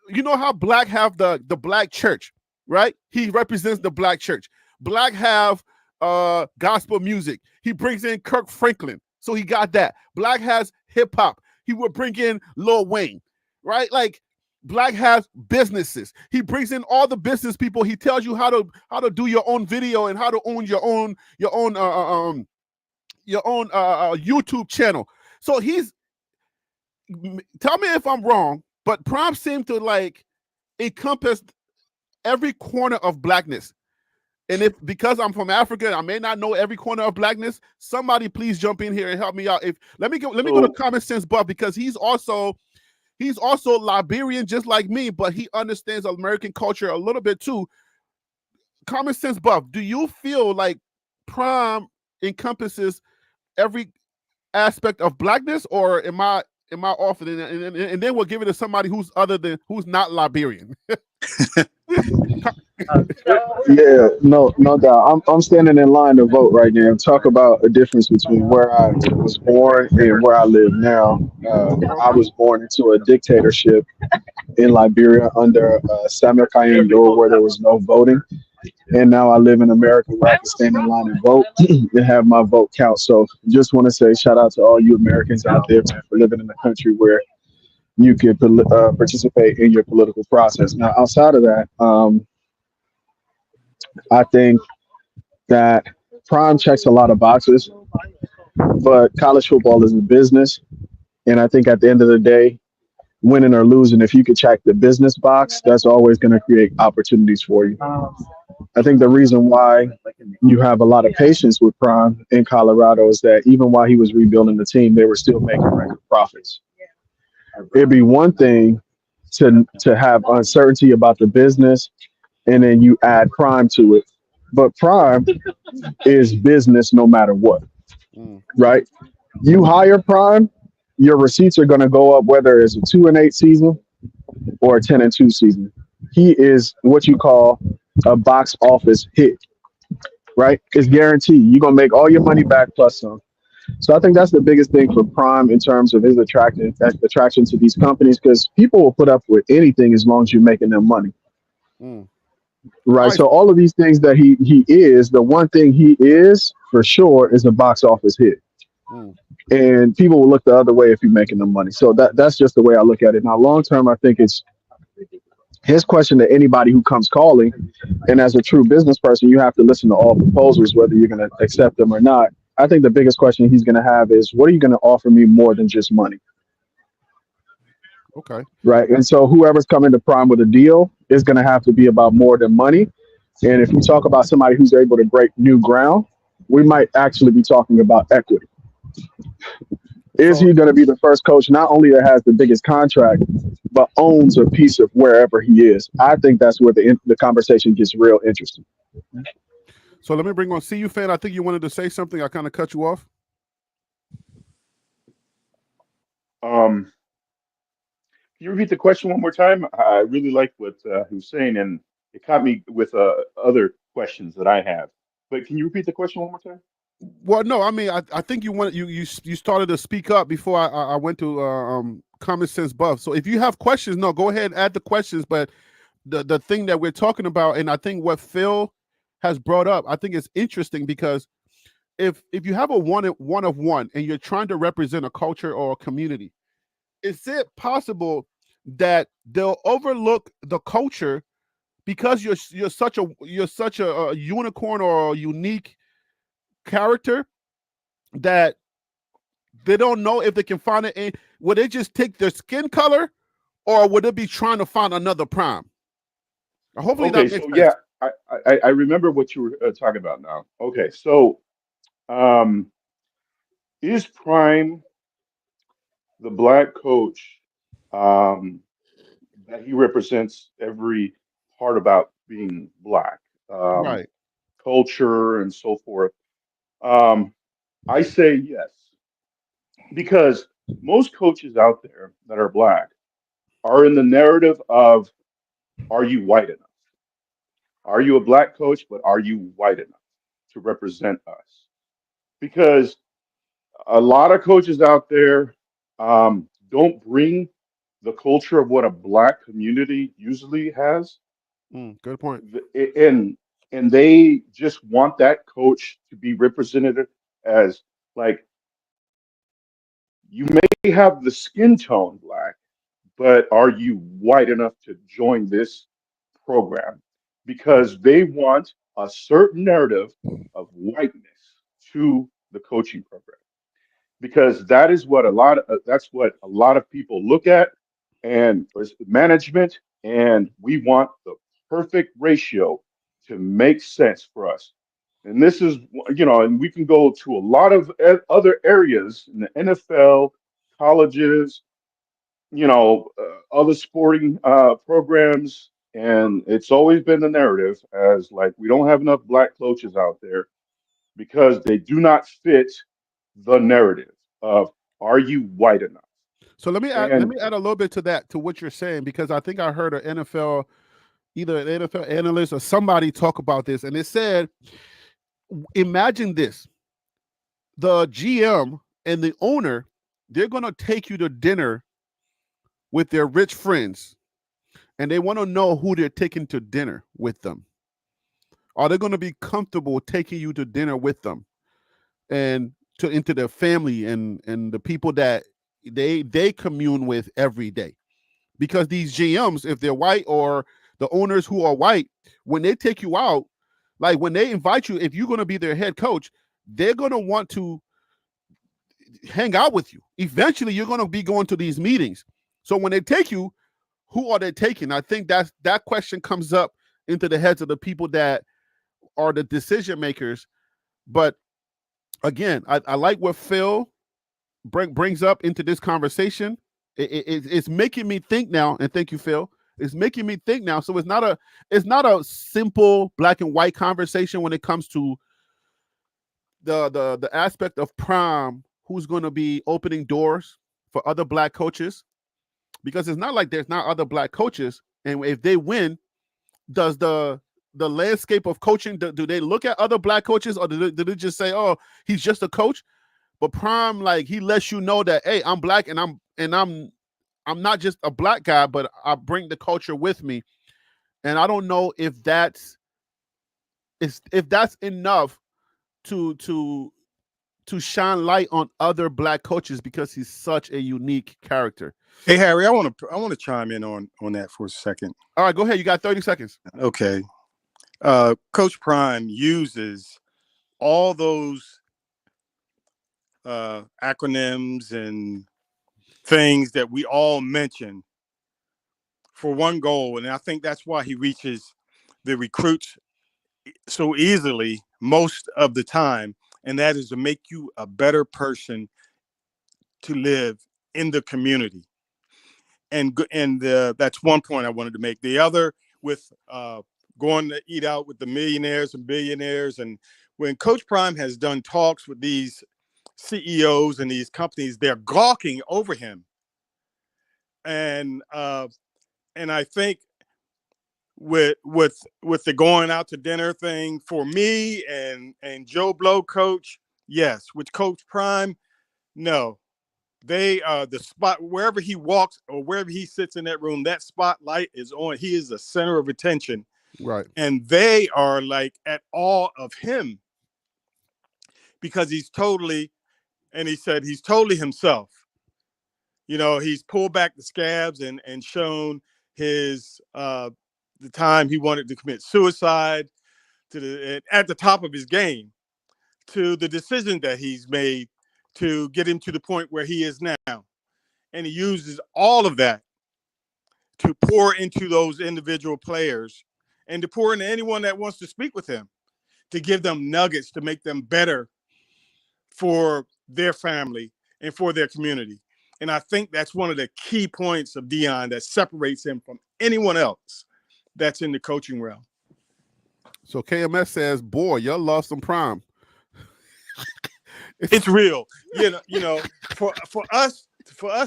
you know how black have the black church, right? He represents the black church. Black have gospel music. He brings in Kirk Franklin. So he got that. Black has hip hop. He would bring in Lil Wayne, right? Like, black has businesses. He brings in all the business people. He tells you how to do your own video and how to own your own YouTube channel. So tell me if I'm wrong, but Prime seemed to like encompass every corner of blackness. And because I'm from Africa, I may not know every corner of blackness. Somebody please jump in here and help me out. Let me go to Common Sense Buff, because he's also Liberian just like me, but he understands American culture a little bit too. Common Sense Buff, do you feel like Prime encompasses every aspect of blackness, or am I off? And then we'll give it to somebody who's not Liberian. Yeah, no doubt. I'm standing in line to vote right now. Talk about a difference between where I was born and where I live now. I was born into a dictatorship in Liberia under Samuel Kayendo, where there was no voting. And now I live in America where I can stand in line and vote and have my vote count. So just want to say shout out to all you Americans out there for living in a country where you can participate in your political process. Now, outside of that, I think that Prime checks a lot of boxes, but college football is a business. And I think at the end of the day, winning or losing, if you could check the business box, that's always going to create opportunities for you. I think the reason why you have a lot of patience with Prime in Colorado is that even while he was rebuilding the team, they were still making record profits. It'd be one thing to have uncertainty about the business, and then you add Prime to it. But Prime is business no matter what, right? You hire Prime, your receipts are going to go up whether it's a 2-8 season or a 10-2 season. He is what you call a box office hit, right? It's guaranteed. You're going to make all your money back plus some. So I think that's the biggest thing for Prime in terms of his attraction to these companies, because people will put up with anything as long as you're making them money. Right. All right. So all of these things that he is, the one thing he is for sure is a box office hit. Mm, And people will look the other way if you're making them money. So that's just the way I look at it. Now, long term, I think it's his question to anybody who comes calling. And as a true business person, you have to listen to all proposals, whether you're going to accept them or not. I think the biggest question he's going to have is, what are you going to offer me more than just money? okay. Right. And so whoever's coming to Prime with a deal is going to have to be about more than money. And if you talk about somebody who's able to break new ground, we might actually be talking about equity. Is So he going to be the first coach not only that has the biggest contract, but owns a piece of wherever he is? I think that's where the conversation gets real interesting. so let me bring on CU fan. I think you wanted to say something. I kind of cut you off. Can you repeat the question one more time? I really like what he was saying, and it caught me with other questions that I have. But can you repeat the question one more time? Well, no, I mean, I think you started to speak up before I went to common sense buff. So if you have questions, no, go ahead and add the questions. But the thing that we're talking about, and I think what Phil has brought up, I think is interesting because if you have a one of one and you're trying to represent a culture or a community, is it possible that they'll overlook the culture because you're such a unicorn or a unique character that they don't know if they can find it in? Would they just take their skin color, or would they be trying to find another Prime? Hopefully Okay, that makes so yeah, sense. I remember what you were talking about now. Okay, so um, is Prime the black coach um, that he represents every part about being black, um, Right. culture, and so forth? Um, I say yes, because most coaches out there that are black are in the narrative of, are you white enough? Are you a black coach, but are you white enough to represent us? Because a lot of coaches out there don't bring the culture of what a black community usually has, Good point. and they just want that coach to be represented as, like, you may have the skin tone black, but are you white enough to join this program? Because they want a certain narrative of whiteness to the coaching program, because that is what that's what a lot of people look at, and as management, and we want the perfect ratio to make sense for us. And this is, and we can go to a lot of other areas in the NFL, colleges, other sporting programs, and it's always been the narrative as, like, we don't have enough black coaches out there because they do not fit the narrative of, are you white enough? So let And me add a little bit to that, to what you're saying, because I think I heard either an NFL analyst or somebody talk about this, and it said, imagine this: the GM and the owner, they're gonna take you to dinner with their rich friends, and they want to know who they're taking to dinner with them. Are they going to be comfortable taking you to dinner with them and to into their family and the people that they commune with every day? Because these GMs, if they're white, or the owners who are white, when they take you out, like when they invite you, if you're going to be their head coach, they're going to want to hang out with you. Eventually, you're going to be going to these meetings. So when they take you, who are they taking? I think that question comes up into the heads of the people that are the decision makers. But again, I like what Phil brings up into this conversation. It's making me think now, and thank you, Phil. It's making me think now. So it's not a simple black and white conversation when it comes to the aspect of Prime, who's going to be opening doors for other black coaches, because it's not like there's not other black coaches, and if they win, does the landscape of coaching, do they look at other black coaches, or do they just say, oh, he's just a coach? But Prime, like, he lets you know that, hey, I'm black, and I'm not just a black guy, but I bring the culture with me. and I don't know if that's enough to shine light on other black coaches because he's such a unique character. Hey Harry, I want to chime in on that for a second. All right, go ahead. You got 30 seconds. Okay. Coach Prime uses all those acronyms and things that we all mention for one goal, and I think that's why he reaches the recruits so easily most of the time, and that is to make you a better person to live in the community. And that's one point I wanted to make. The other with going to eat out with the millionaires and billionaires, and when Coach Prime has done talks with these CEOs and these companies, they're gawking over him. And I think with the going out to dinner thing for me and Joe Blow, coach, yes. With Coach Prime, no. They the spot wherever he walks or wherever he sits in that room, that spotlight is on. He is the center of attention. Right. And they are like at awe of him because he's totally, and he said he's totally himself. You know, he's pulled back the scabs and shown his the time he wanted to commit suicide to at the top of his game, to the decision that he's made to get him to the point where he is now. And he uses all of that to pour into those individual players and to pour into anyone that wants to speak with him, to give them nuggets to make them better for their family and for their community. And I think that's one of the key points of Deion that separates him from anyone else that's in the coaching realm. So KMS says, boy, y'all lost some Prime. It's real. You know, for us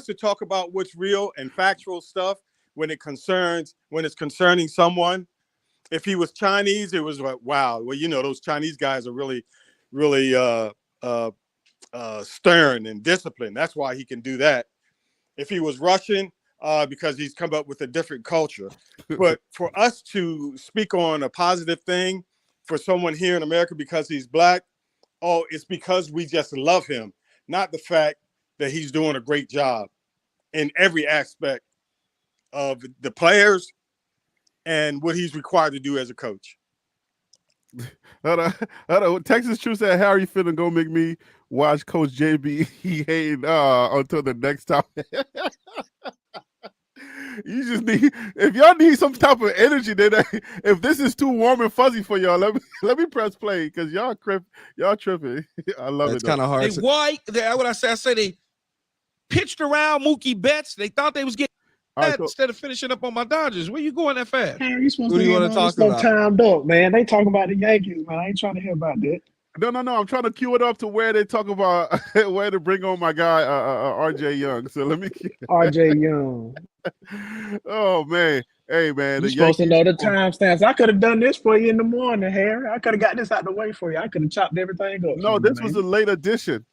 to talk about what's real and factual stuff when it's concerning someone. If he was Chinese, it was like, wow. Well, you know, those Chinese guys are really, really stern and disciplined. That's why he can do that. If he was Russian, because he's come up with a different culture. But for us to speak on a positive thing for someone here in America because he's black, oh, it's because we just love him, not the fact that he's doing a great job in every aspect of the players and what he's required to do as a coach. Hold on. Texas True said, Harry finna go make me watch Coach JB. He hating until the next time. You just need, if y'all need some type of energy, then if this is too warm and fuzzy for y'all, let me press play because y'all tripping. I love It's it. kind of hard. They white. What I say? I say they pitched around Mookie Betts. They thought they was getting that instead of finishing up on my Dodgers. Where you going that fast? Hey, you supposed Who do you want to talk about? Timed up, man. They talking about the Yankees, man. I ain't trying to hear about that. No. I'm trying to cue it up to where they talk about where to bring on my guy RJ Young. So let me. RJ Young. Oh man, hey man, You're supposed to know the timestamps. I could have done this for you in the morning, Harry. I could have got this out the way for you. I could have chopped everything up. No, this was a late edition.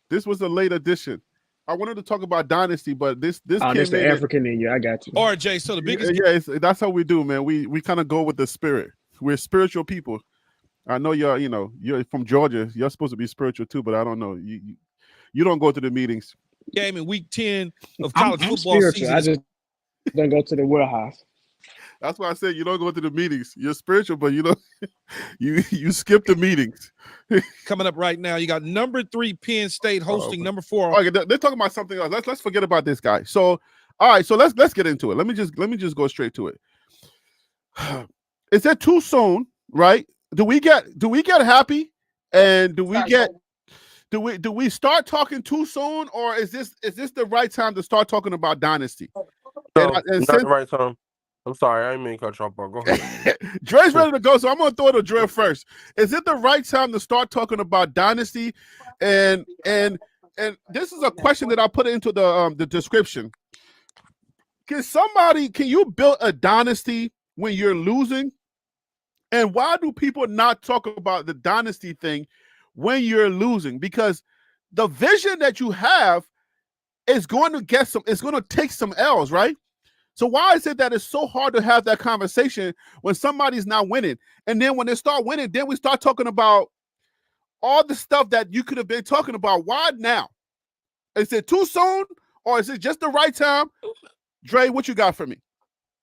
I wanted to talk about Dynasty, but this came this the African in you. I got you. RJ, so the biggest. Yeah, that's how we do, man. We kind of go with the spirit. We're spiritual people. I know you're from Georgia. You're supposed to be spiritual too, but I don't know. You don't go to the meetings. Game in week 10 of college football spiritual. season. I just don't go to the warehouse. That's why I said you don't go to the meetings. You're spiritual, but you don't. You skip the meetings. Coming up right now, you got number 3 Penn State hosting number 4. Okay, they're talking about something else. Let's forget about this guy. So, all right, so let's get into it. Let me just go straight to it. Is it too soon, right? Do we get happy, and do we start talking too soon, or is this the right time to start talking about Dynasty? No, not the right time. I'm sorry, I didn't mean to cut you off, bro. Go ahead. Dre's ready to go, so I'm gonna throw it to Dre first. Is it the right time to start talking about Dynasty? And this is a question that I put into the description. Can you build a dynasty when you're losing? And why do people not talk about the dynasty thing when you're losing? Because the vision that you have is going to take some L's, right? So why is it that it's so hard to have that conversation when somebody's not winning? And then when they start winning, then we start talking about all the stuff that you could have been talking about. Why now? Is it too soon or is it just the right time? Dre, what you got for me?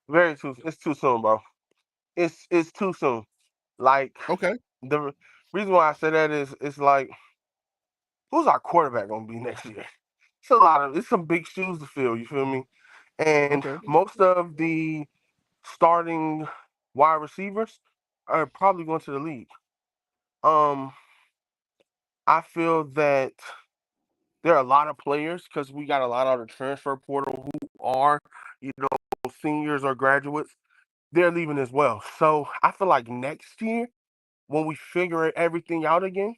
It's too soon, bro. It's too soon. Like Okay. the reason why I say that is it's like, who's our quarterback gonna be next year? It's some big shoes to fill, you feel me? And Okay. most of the starting wide receivers are probably going to the league. I feel that there are a lot of players because we got a lot of the transfer portal who are, you know, seniors or graduates. They're leaving as well. So I feel like next year, when we figure everything out again,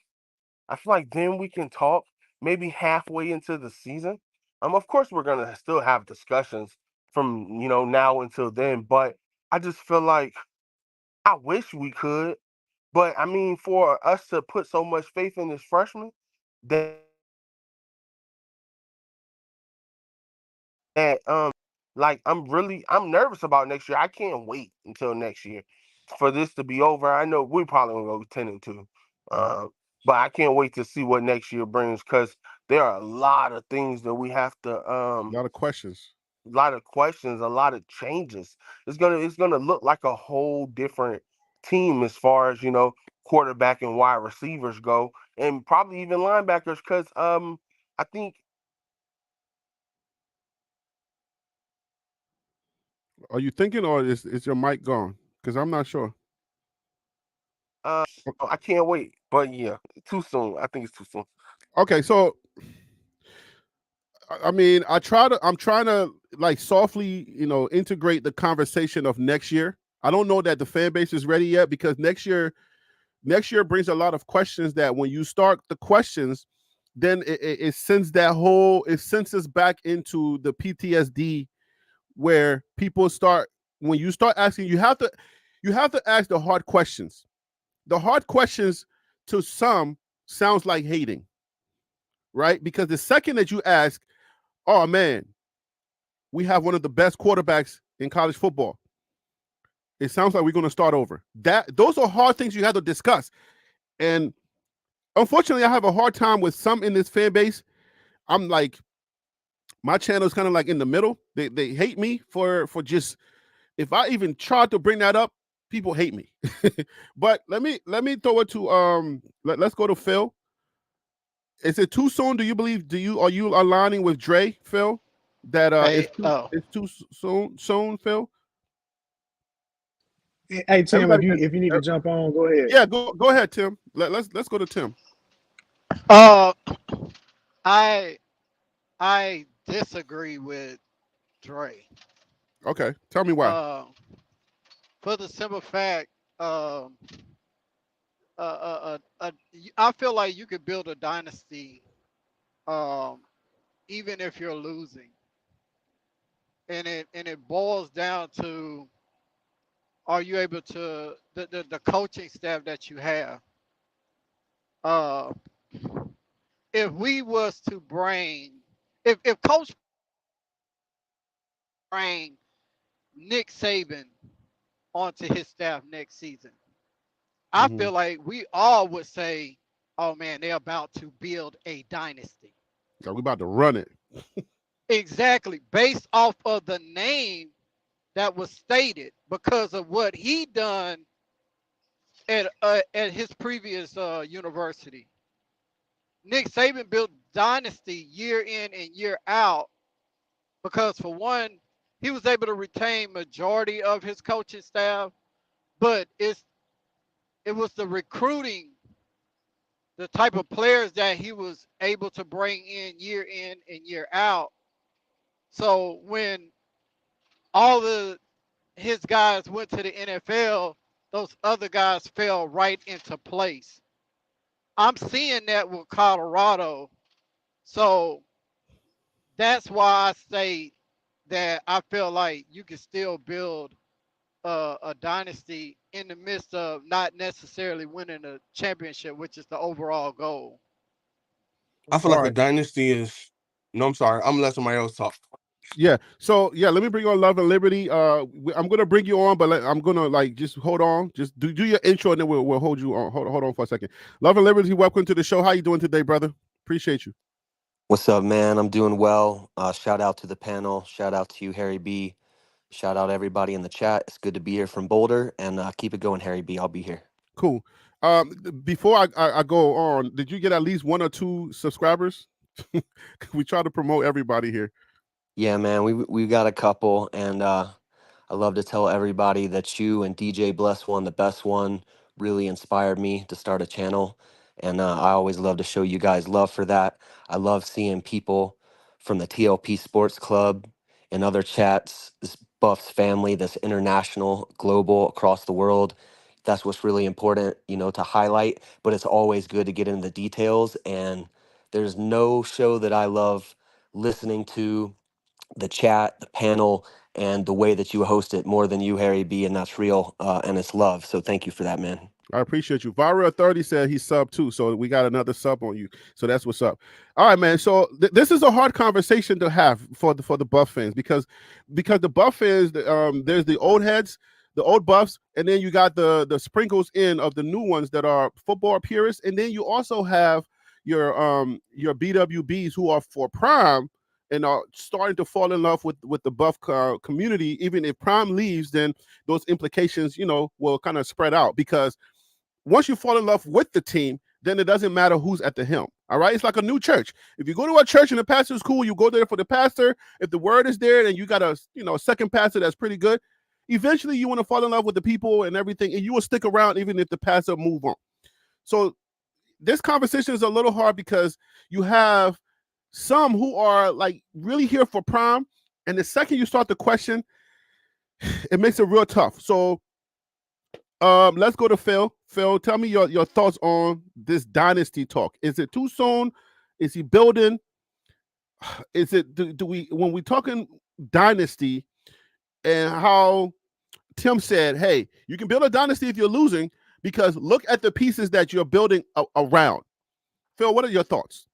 I feel like then we can talk maybe halfway into the season. Of course, we're gonna still have discussions from now until then, but I just feel like I wish we could. But I mean, for us to put so much faith in this freshman, that like I'm nervous about next year. I can't wait until next year for this to be over. I know we probably gonna go 10-2. But I can't wait to see what next year brings because there are a lot of things that we have to A lot of questions. a lot of questions, a lot of changes. It's gonna look like a whole different team as far as quarterback and wide receivers go, and probably even linebackers. Because I think Are you thinking or is your mic gone? Because I'm not sure. I can't wait. But yeah, too soon. I think it's too soon. Okay, so I mean, I'm trying to like softly, integrate the conversation of next year. I don't know that the fan base is ready yet because next year brings a lot of questions that when you start the questions, then it sends it sends us back into the PTSD where people start, when you start asking, you have to ask the hard questions. The hard questions to some sounds like hating, right? Because the second that you ask, oh man, we have one of the best quarterbacks in college football, it sounds like we're going to start over. Those are hard things you have to discuss. And unfortunately, I have a hard time with some in this fan base. I'm like, my channel is kind of like in the middle. They hate me for just, if I even try to bring that up, people hate me. But let me throw it to let's go to Phil. Is it too soon? Are you aligning with Dre, Phil? That it's too soon, Phil? Hey Tim, Everybody, if you need to jump on, go ahead. yeah, go ahead, Tim. Let's go to Tim. Uh, I I disagree with Dre. Okay, tell me why. For the simple fact, I feel like you could build a dynasty, um, even if you're losing, and it boils down to, are you able to the coaching staff that you have. Uh, if we was to bring, if Coach bring Nick Saban onto his staff next season, I Mhm. feel like we all would say, "Oh man, they're about to build a dynasty." So we about to run it. Exactly, based off of the name that was stated, because of what he done at his previous university. Nick Saban built dynasty year in and year out because, for one, he was able to retain majority of his coaching staff, but it was the recruiting, the type of players that he was able to bring in and year out. So when all of his guys went to the NFL, those other guys fell right into place. I'm seeing that with Colorado. So that's why I say that I feel like you can still build a dynasty in the midst of not necessarily winning a championship, which is the overall goal. I feel All like a right. dynasty is. No, I'm sorry. I'm gonna let somebody else talk. Yeah. So yeah, let me bring on Love and Liberty. I'm gonna bring you on, but I'm gonna just hold on. Just do your intro, and then we'll hold you on. Hold on for a second. Love and Liberty, welcome to the show. How you doing today, brother? Appreciate you. What's up, man? I'm doing well. Shout out to the panel. Shout out to you, Harry B. Shout out everybody in the chat. It's good to be here from Boulder, and keep it going, Harry B. I'll be here. Cool. Before I go on, did you get at least 1 or 2 subscribers? We try to promote everybody here. Yeah, man. We got a couple, and I love to tell everybody that you and DJ Bless One, the best one, really inspired me to start a channel, and I always love to show you guys love for that. I love seeing people from the TLP Sports Club and other chats, this Buffs family, this international, global, across the world. That's what's really important, to highlight. But it's always good to get into the details, and there's no show that I love listening to, the chat, the panel, and the way that you host it more than you, Harry B, and that's real, and it's love. So thank you for that, man. I appreciate you. Viral 30 said he subbed too, so we got another sub on you. So that's what's up. All right, man. So this is a hard conversation to have for the Buff fans because the Buff fans, there's the old heads, the old Buffs, and then you got the sprinkles in of the new ones that are football purists, and then you also have your BWBs who are for Prime and are starting to fall in love with the Buff community. Even if Prime leaves, then those implications, will kind of spread out because once you fall in love with the team, then it doesn't matter who's at the helm. All right. It's like a new church. If you go to a church and the pastor's cool, you go there for the pastor. If the word is there and you got a second pastor that's pretty good, eventually you want to fall in love with the people and everything, and you will stick around even if the pastor move on. So this conversation is a little hard because you have some who are really here for Prime, and the second you start to question, it makes it real tough. So let's go to Phil. Phil, tell me your thoughts on this dynasty talk. Is it too soon? Is he building? Is it do we when we talking dynasty and how Tim said, hey, you can build a dynasty if you're losing because look at the pieces that you're building around. Phil, what are your thoughts?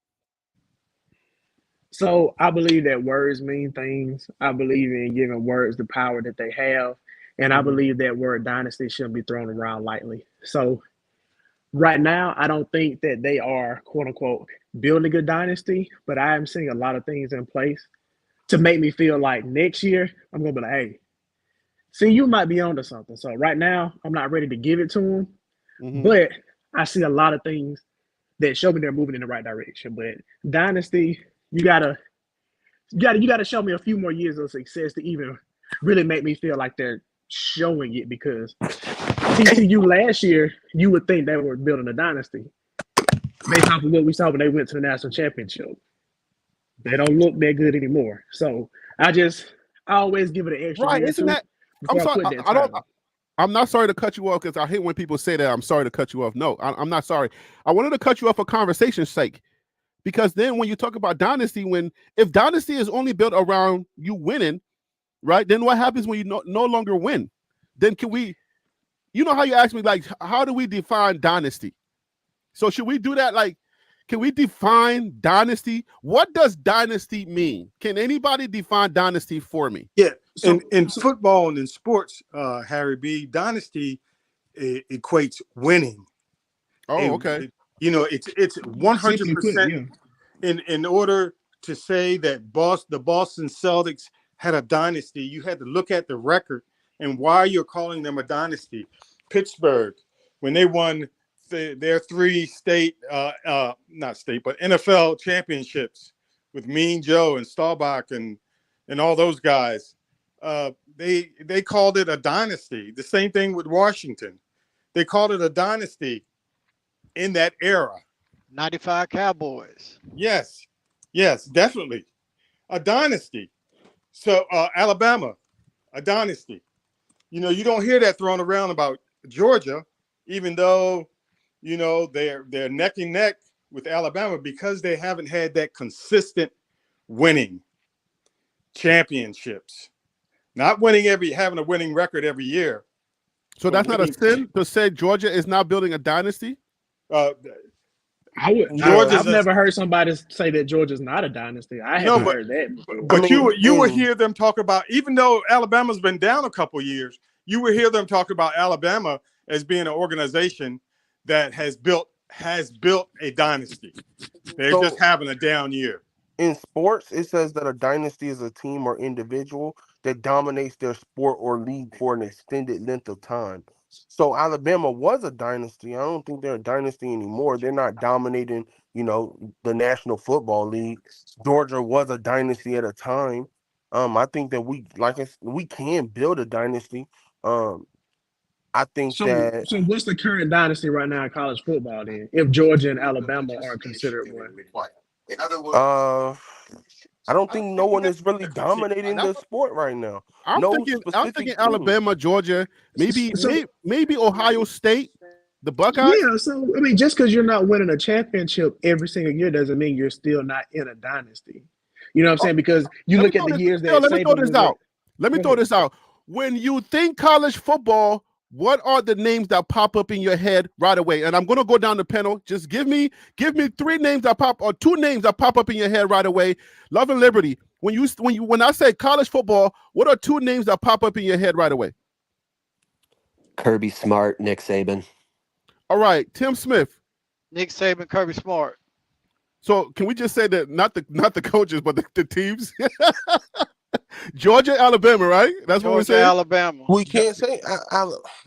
So I believe that words mean things. I believe in giving words the power that they have. And I believe that word dynasty shouldn't be thrown around lightly. So right now, I don't think that they are, quote unquote, building a dynasty, but I am seeing a lot of things in place to make me feel like next year, I'm going to be like, hey, see, you might be onto something. So right now, I'm not ready to give it to them, but I see a lot of things that show me they're moving in the right direction. But dynasty, you gotta show me a few more years of success to even really make me feel like they're showing it, because TCU last year, you would think they were building a dynasty based off of what we saw when they went to the national championship. They don't look that good anymore. So I always give it an extra year. Isn't that? I'm sorry. I'm not sorry to cut you off because I hate when people say that I'm sorry to cut you off. No, I'm not sorry. I wanted to cut you off for conversation's sake. Because then when you talk about dynasty, if dynasty is only built around you winning, right? Then what happens when you no longer win? Then can we, how you asked me, how do we define dynasty? So should we do that? Can we define dynasty? What does dynasty mean? Can anybody define dynasty for me? Yeah. So, in football and in sports, Harry B, dynasty equates winning. Oh, okay. It's 100%. In order to say that the Boston Celtics had a dynasty, you had to look at the record and why you're calling them a dynasty. Pittsburgh, when they won their 3 not state, but NFL championships with Mean Joe and Staubach and all those guys, they called it a dynasty. The same thing with Washington. They called it a dynasty in that era. 95 Cowboys. Yes, definitely. A dynasty. So Alabama, a dynasty. You don't hear that thrown around about Georgia, even though, they're neck and neck with Alabama because they haven't had that consistent winning championships. Not having a winning record every year. So that's not a sin to say Georgia is not building a dynasty? Georgia's I've never heard somebody say that Georgia's not a dynasty. I no, haven't heard that before. but you would hear them talk about, even though Alabama's been down a couple years, you would hear them talk about Alabama as being an organization that has built a dynasty. They're just having a down year. In sports, it says that a dynasty is a team or individual that dominates their sport or league for an extended length of time. So Alabama was a dynasty. I don't think they're a dynasty anymore. They're not dominating, the National Football League. Georgia was a dynasty at a time. I think that we can build a dynasty. I think that. So what's the current dynasty right now in college football then? If Georgia and Alabama are considered one. I don't think no one is really dominating the sport right now. I'm thinking Alabama, Georgia, maybe Ohio State, the Buckeyes. Yeah, so I mean, just because you're not winning a championship every single year doesn't mean you're still not in a dynasty. You know what I'm saying? Because you look at the years that. Let me throw this out. Let me throw this out. When you think college football, what are the names that pop up in your head right away? And I'm going to go down the panel. Just give me 3 names that pop, or 2 names that pop up in your head right away. Love and Liberty. When I say college football, what are 2 names that pop up in your head right away? Kirby Smart, Nick Saban. All right, Tim Smith. Nick Saban, Kirby Smart. So can we just say that not the coaches, but the teams? Georgia, Alabama, right? That's what we're saying. Alabama. We can't say.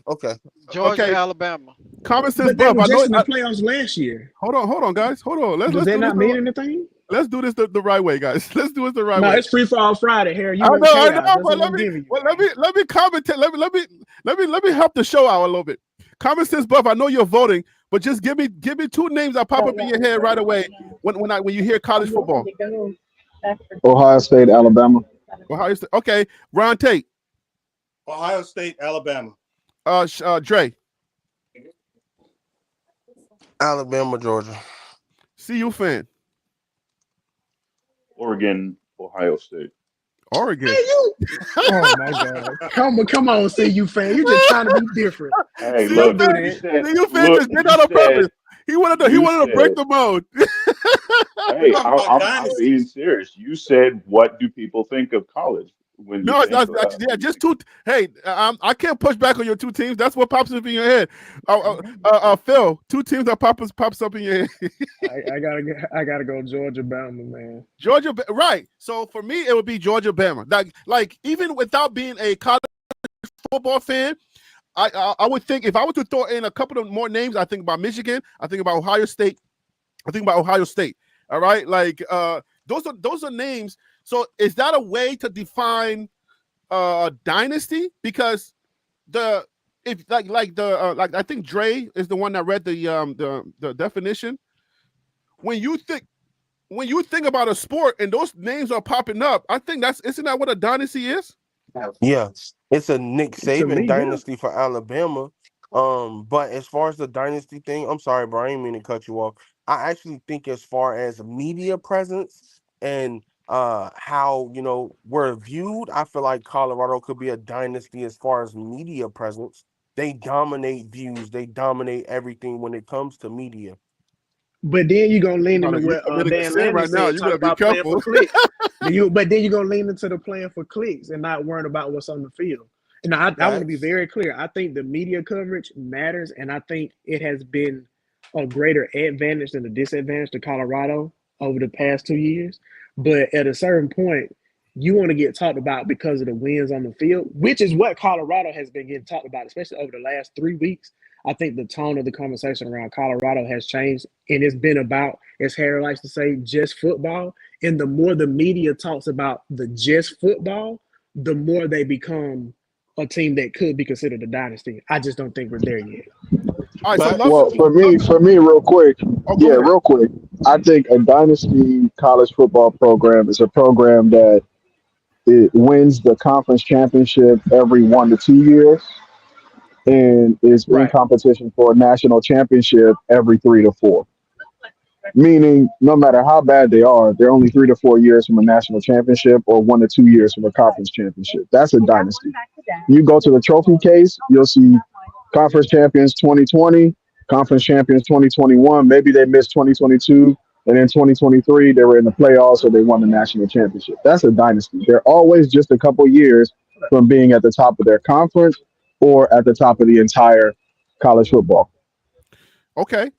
Okay. Georgia, Alabama. Common sense, but they Buff. were I know just in the playoffs last year. Hold on, guys. Hold on. Let's Does that not mean anything? Let's do this the right way, guys. Let's do it the right way. No, it's free for all Friday, Harry. I know, but let me commentate. Let me help the show out a little bit. Common sense, Buff. I know you're voting, but just give me 2 names that pop up in your head right away when you hear college football. Ohio State, Alabama. Ohio State. Okay, Ron Tate. Ohio State, Alabama. Dre. Alabama, Georgia. CU fan. Oregon, Ohio State. Oregon. Oh my God! Come on, CU fan. You're just trying to be different. Hey, CU look, fan just did that on purpose. He wanted to break the mode. Hey, I'm being serious. You said, what do people think of college? Just 2. Hey, I can't push back on your 2 teams. That's what pops up in your head. Phil, 2 teams that pops up in your head. I gotta go Georgia, Bama, man. Georgia, right? So for me, it would be Georgia, Bama. Like even without being a college football fan, I would think if I were to throw in a couple of more names, I think about Michigan. I think about Ohio State. All right, like those are names. So is that a way to define dynasty? Because I think Dre is the one that read the definition. When you think about a sport and those names are popping up, I think isn't that what a dynasty is? Yeah, it's a Nick Saban dynasty for Alabama. But as far as the dynasty thing, I'm sorry, bro, I didn't mean to cut you off. I actually think as far as media presence and how we're viewed, I feel like Colorado could be a dynasty as far as media presence. They dominate views, they dominate everything when it comes to media. But then you're gonna lean into what Dan Lanning said, talk about playing for clicks. But then you're gonna lean into the playing for clicks and not worrying about what's on the field. And I want to be very clear. I think the media coverage matters, and I think it has been a greater advantage than a disadvantage to Colorado over the past 2 years. But at a certain point, you want to get talked about because of the wins on the field, which is what Colorado has been getting talked about, especially over the last 3 weeks. I think the tone of the conversation around Colorado has changed, and it's been about, as Harry likes to say, just football. And the more the media talks about the just football, the more they become a team that could be considered a dynasty. I just don't think we're there yet. All right, well, for me, real quick, real quick, I think a dynasty college football program is a program that it wins the conference championship every 1 to 2 years and is in competition for a national championship every 3 to 4. Meaning, no matter how bad they are, they're only 3 to 4 years from a national championship or 1 to 2 years from a conference championship. That's a dynasty. You go to the trophy case, you'll see conference champions 2020, Conference champions 2021. Maybe they missed 2022, and in 2023 they were in the playoffs or they won the national championship. That's a dynasty. They're always just a couple years from being at the top of their conference or at the top of the entire college football. Okay,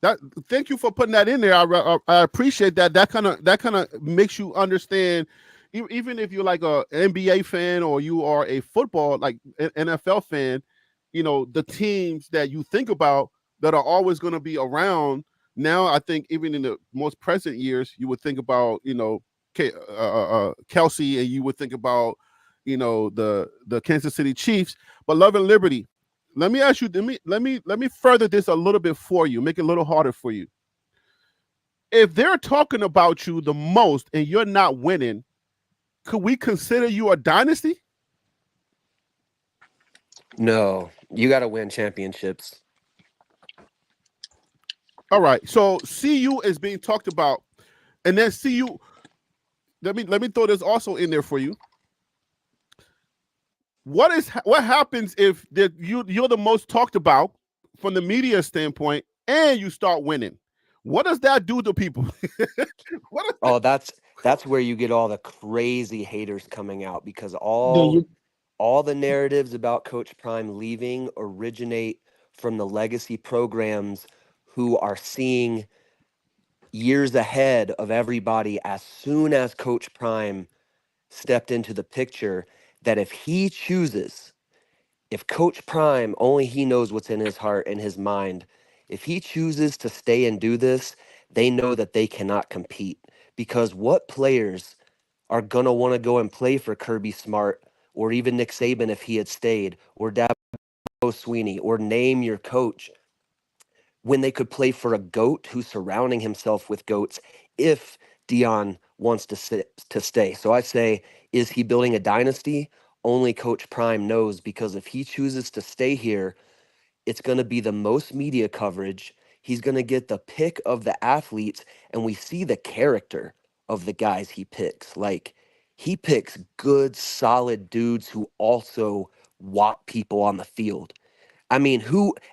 thank you for putting that in there. I appreciate that. That kind of makes you understand, even if you're like a NBA fan or you are a football like NFL fan, the teams that you think about that are always going to be around. Now, I think even in the most present years, you would think about Kelsey, and you would think about the Kansas City Chiefs, but Love and Liberty. Let me ask you. Let me further this a little bit for you. Make it a little harder for you. If they're talking about you the most and you're not winning, could we consider you a dynasty? No, you got to win championships. All right. So CU is being talked about, and then CU. Let me throw this also in there for you. What happens if you're the most talked about from the media standpoint and you start winning? What does that do to people? That's where you get all the crazy haters coming out, because Do all you the narratives about Coach Prime leaving originate from the legacy programs who are seeing years ahead of everybody as soon as Coach Prime stepped into the picture, that if Coach Prime, only he knows what's in his heart and his mind, if he chooses to stay and do this, they know that they cannot compete. Because what players are going to want to go and play for Kirby Smart or even Nick Saban if he had stayed, or Dabo Sweeney, or name your coach, when they could play for a GOAT who's surrounding himself with GOATs if Dion wants to stay? So I say, is he building a dynasty? Only Coach Prime knows, because if he chooses to stay here, it's going to be the most media coverage. He's going to get the pick of the athletes, and we see the character of the guys he picks. Like, he picks good, solid dudes who also walk people on the field. I mean,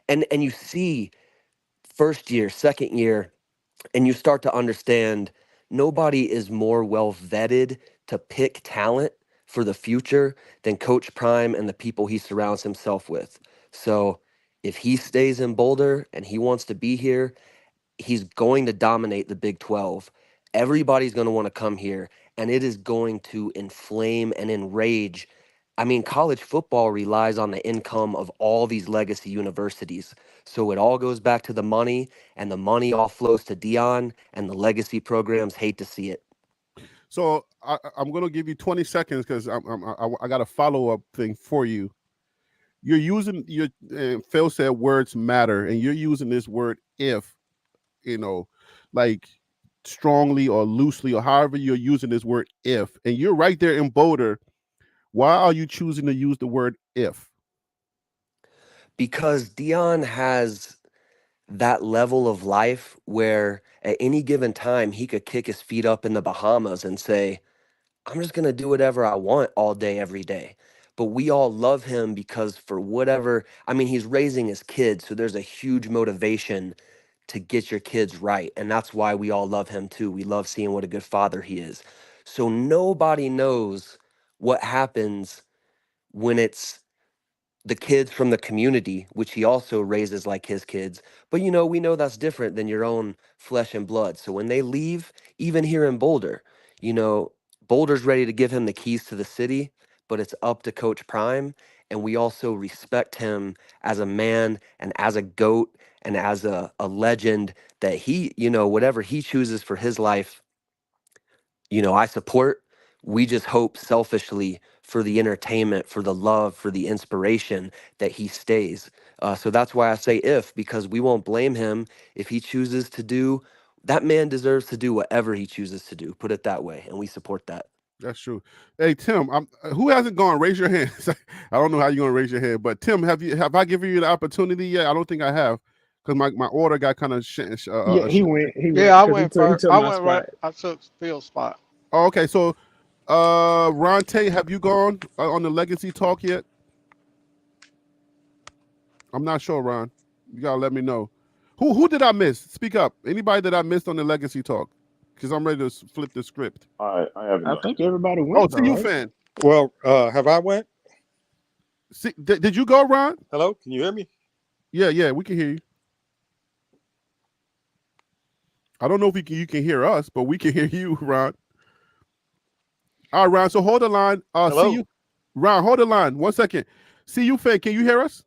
and you see first year, second year, and you start to understand nobody is more well vetted to pick talent for the future than Coach Prime and the people he surrounds himself with. So if he stays in Boulder and he wants to be here, he's going to dominate the Big 12. Everybody's going to want to come here, and it is going to inflame and enrage. I mean, college football relies on the income of all these legacy universities. So it all goes back to the money, and the money all flows to Dion, and the legacy programs hate to see it. So I'm going to give you 20 seconds because I got a follow-up thing for you. You're using Phil said words matter, and you're using this word if, like strongly or loosely or however you're using this word if, and you're right there in Boulder. Why are you choosing to use the word if? Because Dion has that level of life where at any given time he could kick his feet up in the Bahamas and say, I'm just going to do whatever I want all day, every day. But we all love him because for whatever, I mean, he's raising his kids. So there's a huge motivation to get your kids right. And that's why we all love him too. We love seeing what a good father he is. So nobody knows what happens when it's the kids from the community, which he also raises like his kids. But we know that's different than your own flesh and blood. So when they leave, even here in Boulder, Boulder's ready to give him the keys to the city, but it's up to Coach Prime. And we also respect him as a man and as a GOAT and as a legend that he, whatever he chooses for his life, I support. We just hope selfishly for the entertainment, for the love, for the inspiration that he stays. So that's why I say if, because we won't blame him if he chooses to do. That man deserves to do whatever he chooses to do. Put it that way, and we support that. That's true. Hey Tim, who hasn't gone? Raise your hand. I don't know how you're gonna raise your hand, but Tim, have I given you the opportunity yet? I don't think I have, because my order got kind of. Yeah, he went. He went Yeah, I because went he first. took I my went right. spot. I took Phil's spot. Oh, okay, so Ron Tate, have you gone on the legacy talk yet? I'm not sure, Ron. You gotta let me know. Who did I miss? Speak up. Anybody that I missed on the legacy talk? Because I'm ready to flip the script. I haven't. I think everybody Oh, went though, CU right? fan. Well, have I went? See, did you go, Ron? Hello, can you hear me? Yeah, we can hear you. I don't know if you can hear us, but we can hear you, Ron. All right, Ron. So hold the line. Hello? CU, Ron, hold the line. 1 second. CU fan, can you hear us?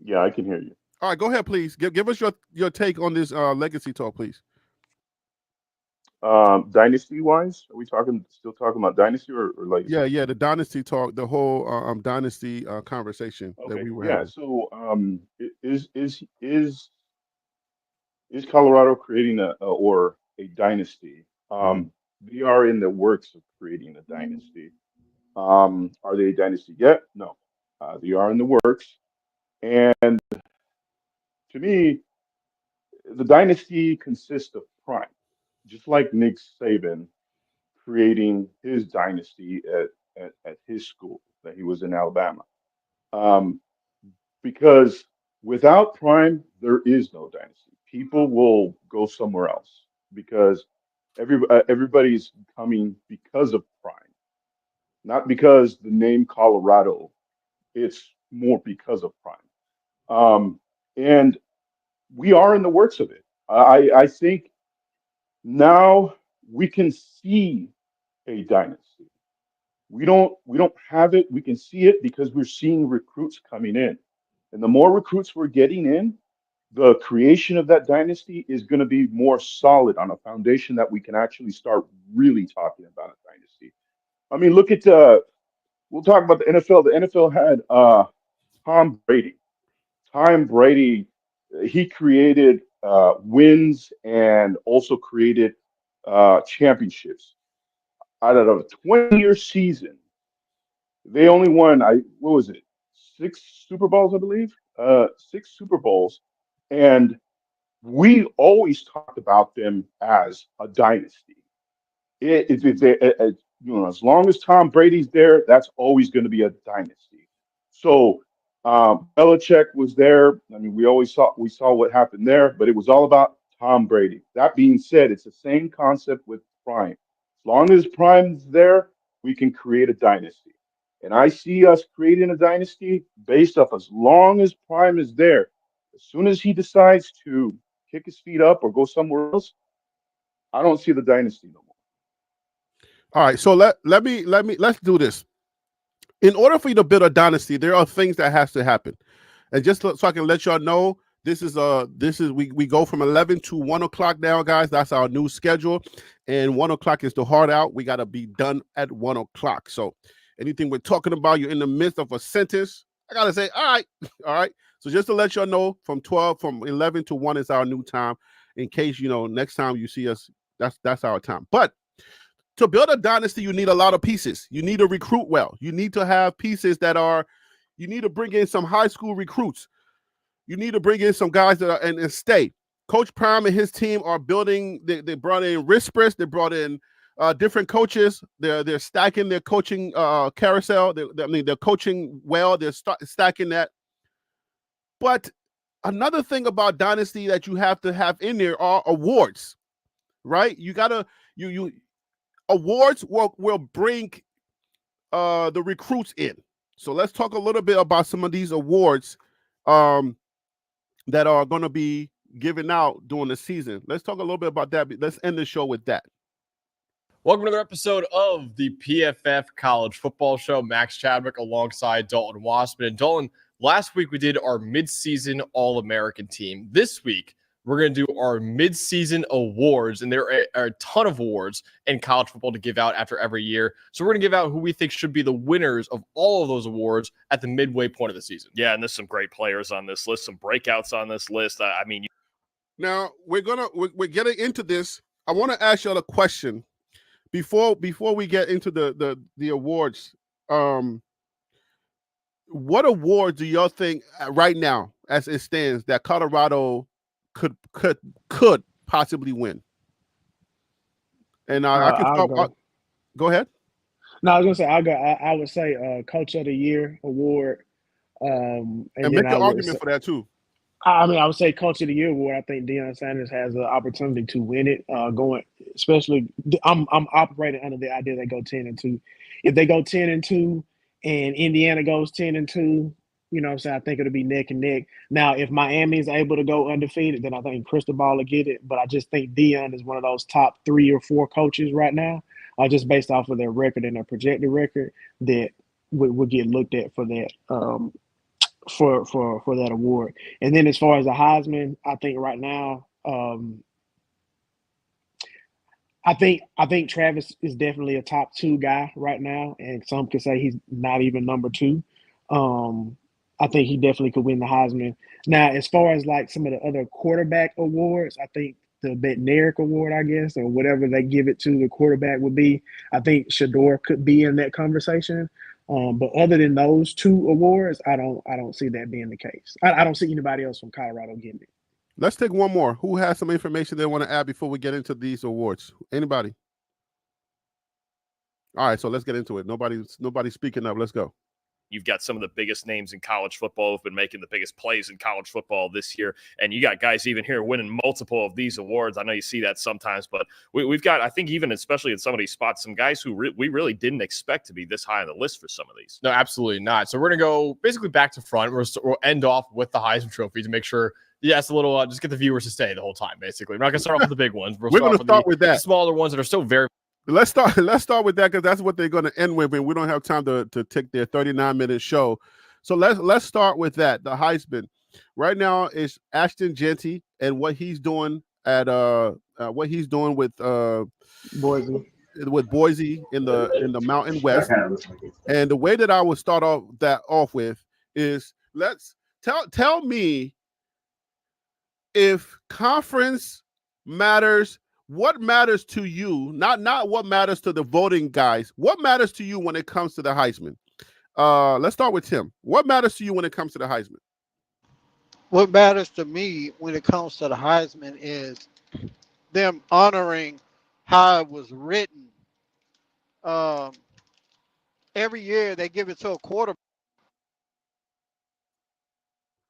Yeah, I can hear you. All right, go ahead, please. Give us your take on this legacy talk, please. Dynasty wise, are we still talking about dynasty or legacy? Yeah, the dynasty talk, the whole dynasty conversation that Okay, we were yeah. having. So, is Colorado creating a dynasty? They are in the works of creating a dynasty. Are they a dynasty yet? No. They are in the works. And to me, the dynasty consists of prime, just like Nick Saban creating his dynasty at his school that he was in Alabama. Um, because without prime, there is no dynasty. People will go somewhere else because everybody's coming because of prime, not because the name Colorado. It's more because of prime. And we are in the works of it. I think now we can see a dynasty. We don't have it. We can see it because we're seeing recruits coming in. And the more recruits we're getting in, the creation of that dynasty is going to be more solid on a foundation that we can actually start really talking about a dynasty. I mean, look at we'll talk about the NFL. The NFL had Tom Brady. Tom Brady, he created wins and also created championships. Out of a 20-year season, they only won, what was it, 6 Super Bowls, I believe? 6 Super Bowls. And we always talked about them as a dynasty. As long as Tom Brady's there, that's always going to be a dynasty. So Belichick was there. I mean, we saw what happened there, but it was all about Tom Brady. That being said, it's the same concept with Prime. As long as Prime's there, we can create a dynasty. And I see us creating a dynasty based off as long as Prime is there. As soon as he decides to kick his feet up or go somewhere else, I don't see the dynasty no more. All right, so let's do this. In order for you to build a dynasty, there are things that has to happen. And just so I can let y'all know, this is we go from 11 to 1 o'clock now, guys. That's our new schedule. And 1 o'clock is the hard out. We gotta be done at 1 o'clock. So anything we're talking about, you're in the midst of a sentence, I gotta say, all right, all right. So just to let y'all know, from 11 to 1 is our new time. In case next time you see us, that's our time. But to build a dynasty, you need a lot of pieces. You need to recruit well. You need to have pieces you need to bring in some high school recruits. You need to bring in some guys that are and stay. Coach Prime and his team are building. They brought in Rispers. They brought in different coaches. They're stacking their coaching carousel. They're coaching well. They're stacking that. But another thing about dynasty that you have to have in there are awards, right? You gotta you awards will bring the recruits in. So let's talk a little bit about some of these awards that are going to be given out during the season. Let's talk a little bit about that. Let's end the show with that. Welcome to another episode of the PFF College Football Show. Max Chadwick alongside Dalton Wassman. And Dalton, last week we did our midseason All-American team. This week, we're going to do our midseason awards, and there are a ton of awards in college football to give out after every year. So we're going to give out who we think should be the winners of all of those awards at the midway point of the season. Yeah, and there's some great players on this list, some breakouts on this list. I mean, now we're getting into this. I want to ask y'all a question before we get into the awards. What awards do y'all think right now, as it stands, that Colorado could possibly win? And I can start. Go ahead. No, I was gonna say I would say Coach of the Year award. And make an argument for that too. I mean, I would say Coach of the Year award. I think Deion Sanders has an opportunity to win it. Going, especially, I'm operating under the idea they go 10-2. If they go 10-2, and Indiana goes 10-2, you know what I'm saying? I think it'll be neck and neck. Now, if Miami is able to go undefeated, then I think Cristobal will get it. But I just think Deion is one of those top 3 or 4 coaches right now, just based off of their record and their projected record, that would get looked at for that. For that award. And then as far as the Heisman, I think right now, I think Travis is definitely a top 2 guy right now, and some could say he's not even number 2. I think he definitely could win the Heisman. Now, as far as like some of the other quarterback awards, I think the Bednarik Award, I guess, or whatever they give it to the quarterback would be. I think Shador could be in that conversation. But other than those 2 awards, I don't see that being the case. I don't see anybody else from Colorado getting it. Let's take one more. Who has some information they want to add before we get into these awards? Anybody? All right, so let's get into it. Nobody's speaking up. Let's go. You've got some of the biggest names in college football who've been making the biggest plays in college football this year. And you got guys even here winning multiple of these awards. I know you see that sometimes, but we've got, I think, even especially in some of these spots, some guys who we really didn't expect to be this high on the list for some of these. No, absolutely not. So we're going to go basically back to front. We'll end off with the Heisman Trophy to make sure, it's a little, just get the viewers to stay the whole time, basically. We're not going to start off with the big ones. We're going to start with that. The smaller ones that are still very. Let's start with that because that's what they're going to end with, and we don't have time to take their 39-minute show. So let's start with that. The Heisman right now is Ashton Jeanty and what he's doing at with Boise in the Mountain West. And the way that I would start off with is let's tell me if conference matters. What matters to you? Not what matters to the voting guys. What matters to you when it comes to the Heisman? Let's start with Tim. What matters to you when it comes to the Heisman? What matters to me when it comes to the Heisman is them honoring how it was written. Every year they give it to a quarterback.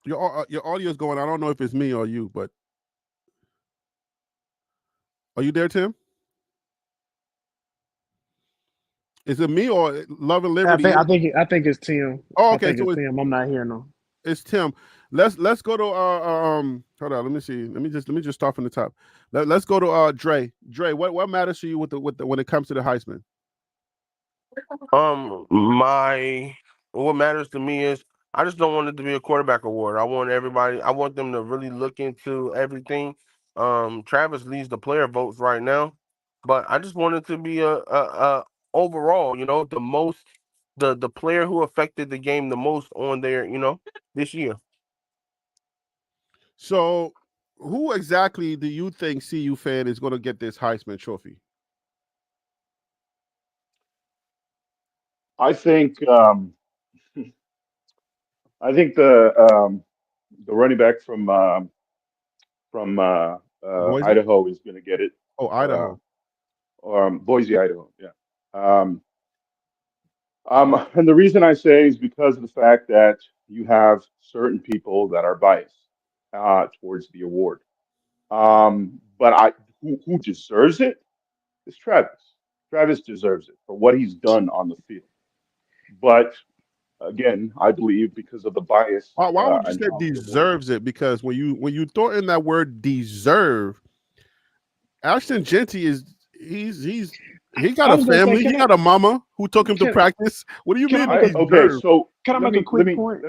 Your audio is going. I don't know if it's me or you, but are you there, Tim? Is it me or Love and Liberty? I think it's Tim. Oh, okay. I think it's Tim. I'm not hearing him. It's Tim. Let's go to hold on. Let me see. Let me just start from the top. Let's go to Dre. Dre, what matters to you with the when it comes to the Heisman? What matters to me is I just don't want it to be a quarterback award. I want them to really look into everything. Travis leads the player votes right now, but I just want it to be a overall, the player who affected the game the most on there, this year. So, who exactly do you think CU fan is going to get this Heisman Trophy? I think the running back from Idaho is going to get it. Oh, Idaho. Boise, Idaho. Yeah. And the reason I say is because of the fact that you have certain people that are biased towards the award. But who deserves it is Travis. Travis deserves it for what he's done on the field. But again, I believe because of the bias. Why would you say deserves it? Because when you throw in that word deserve, Ashton Jeanty he got a family. He got a mama who took him to practice. What do you mean? Okay, so can I make a quick point?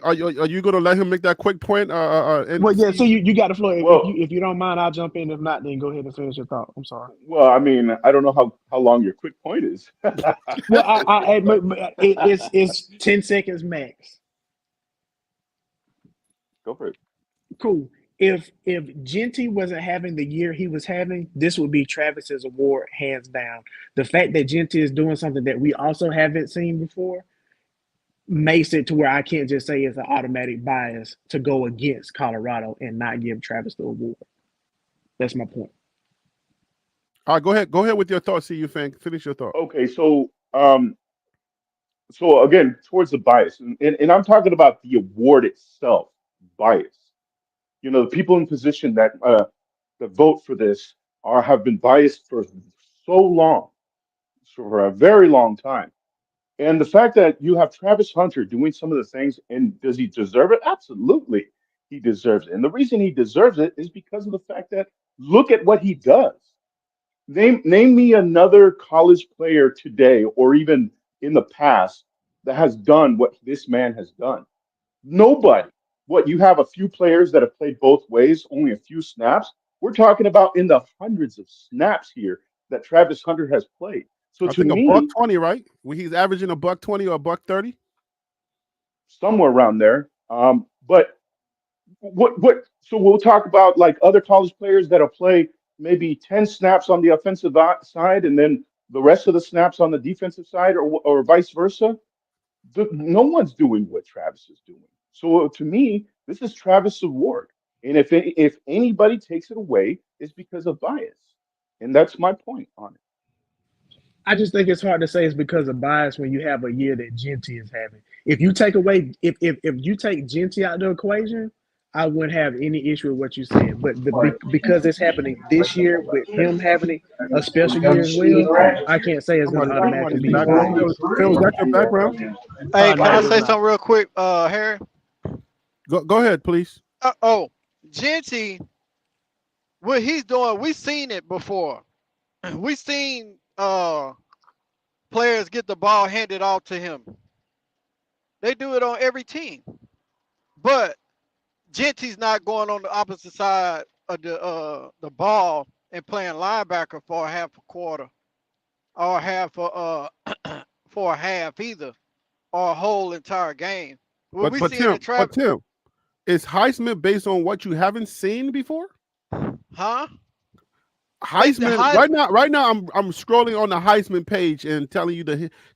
Are you going to let him make that quick point? Well, yeah. So you got the floor. If you don't mind, I'll jump in. If not, then go ahead and finish your thought. I'm sorry. Well, I mean, I don't know how long your quick point is. Well, it's 10 seconds max. Go for it. Cool. If Jeanty wasn't having the year he was having, this would be Travis's award, hands down. The fact that Jeanty is doing something that we also haven't seen before makes it to where I can't just say it's an automatic bias to go against Colorado and not give Travis the award. That's my point. All right, go ahead with your thoughts, CU fan. Finish your thought. Okay, so So again, towards the bias, and I'm talking about the award itself, bias. You know, the people in position that vote for this have been biased for so long, for a very long time. And the fact that you have Travis Hunter doing some of the things, and does he deserve it? Absolutely, he deserves it. And the reason he deserves it is because of the fact that look at what he does. Name me another college player today, or even in the past, that has done what this man has done. Nobody. What, you have a few players that have played both ways, only a few snaps. We're talking about in the hundreds of snaps here that Travis Hunter has played. So I to think a buck me, 20, right? When he's averaging a buck 20 or a buck 30. somewhere around there. But what? So we'll talk about like other college players that'll play maybe 10 snaps on the offensive side and then the rest of the snaps on the defensive side, or vice versa. No one's doing what Travis is doing. So to me, this is Travis' award. And if anybody takes it away, it's because of bias. And that's my point on it. I just think it's hard to say it's because of bias when you have a year that Genty is having. If you take away, if you take Genty out of the equation, I wouldn't have any issue with what you're saying. But because it's happening this year with him having a special year as well, I can't say it's going to automatically Somebody's be background. biased. Phil, is that your background? Hey, No, can I it was say not. something real quick, Harry? Go ahead, please. Genty, what he's doing, we've seen it before. We've seen players get the ball handed off to him. They do it on every team. But Genty's not going on the opposite side of the ball and playing linebacker for a half a quarter or half for a half either, or a whole entire game. What we seeing in Travis, Tim, is Heisman based on what you haven't seen before? huh? Heisman right now I'm scrolling on the Heisman page and telling you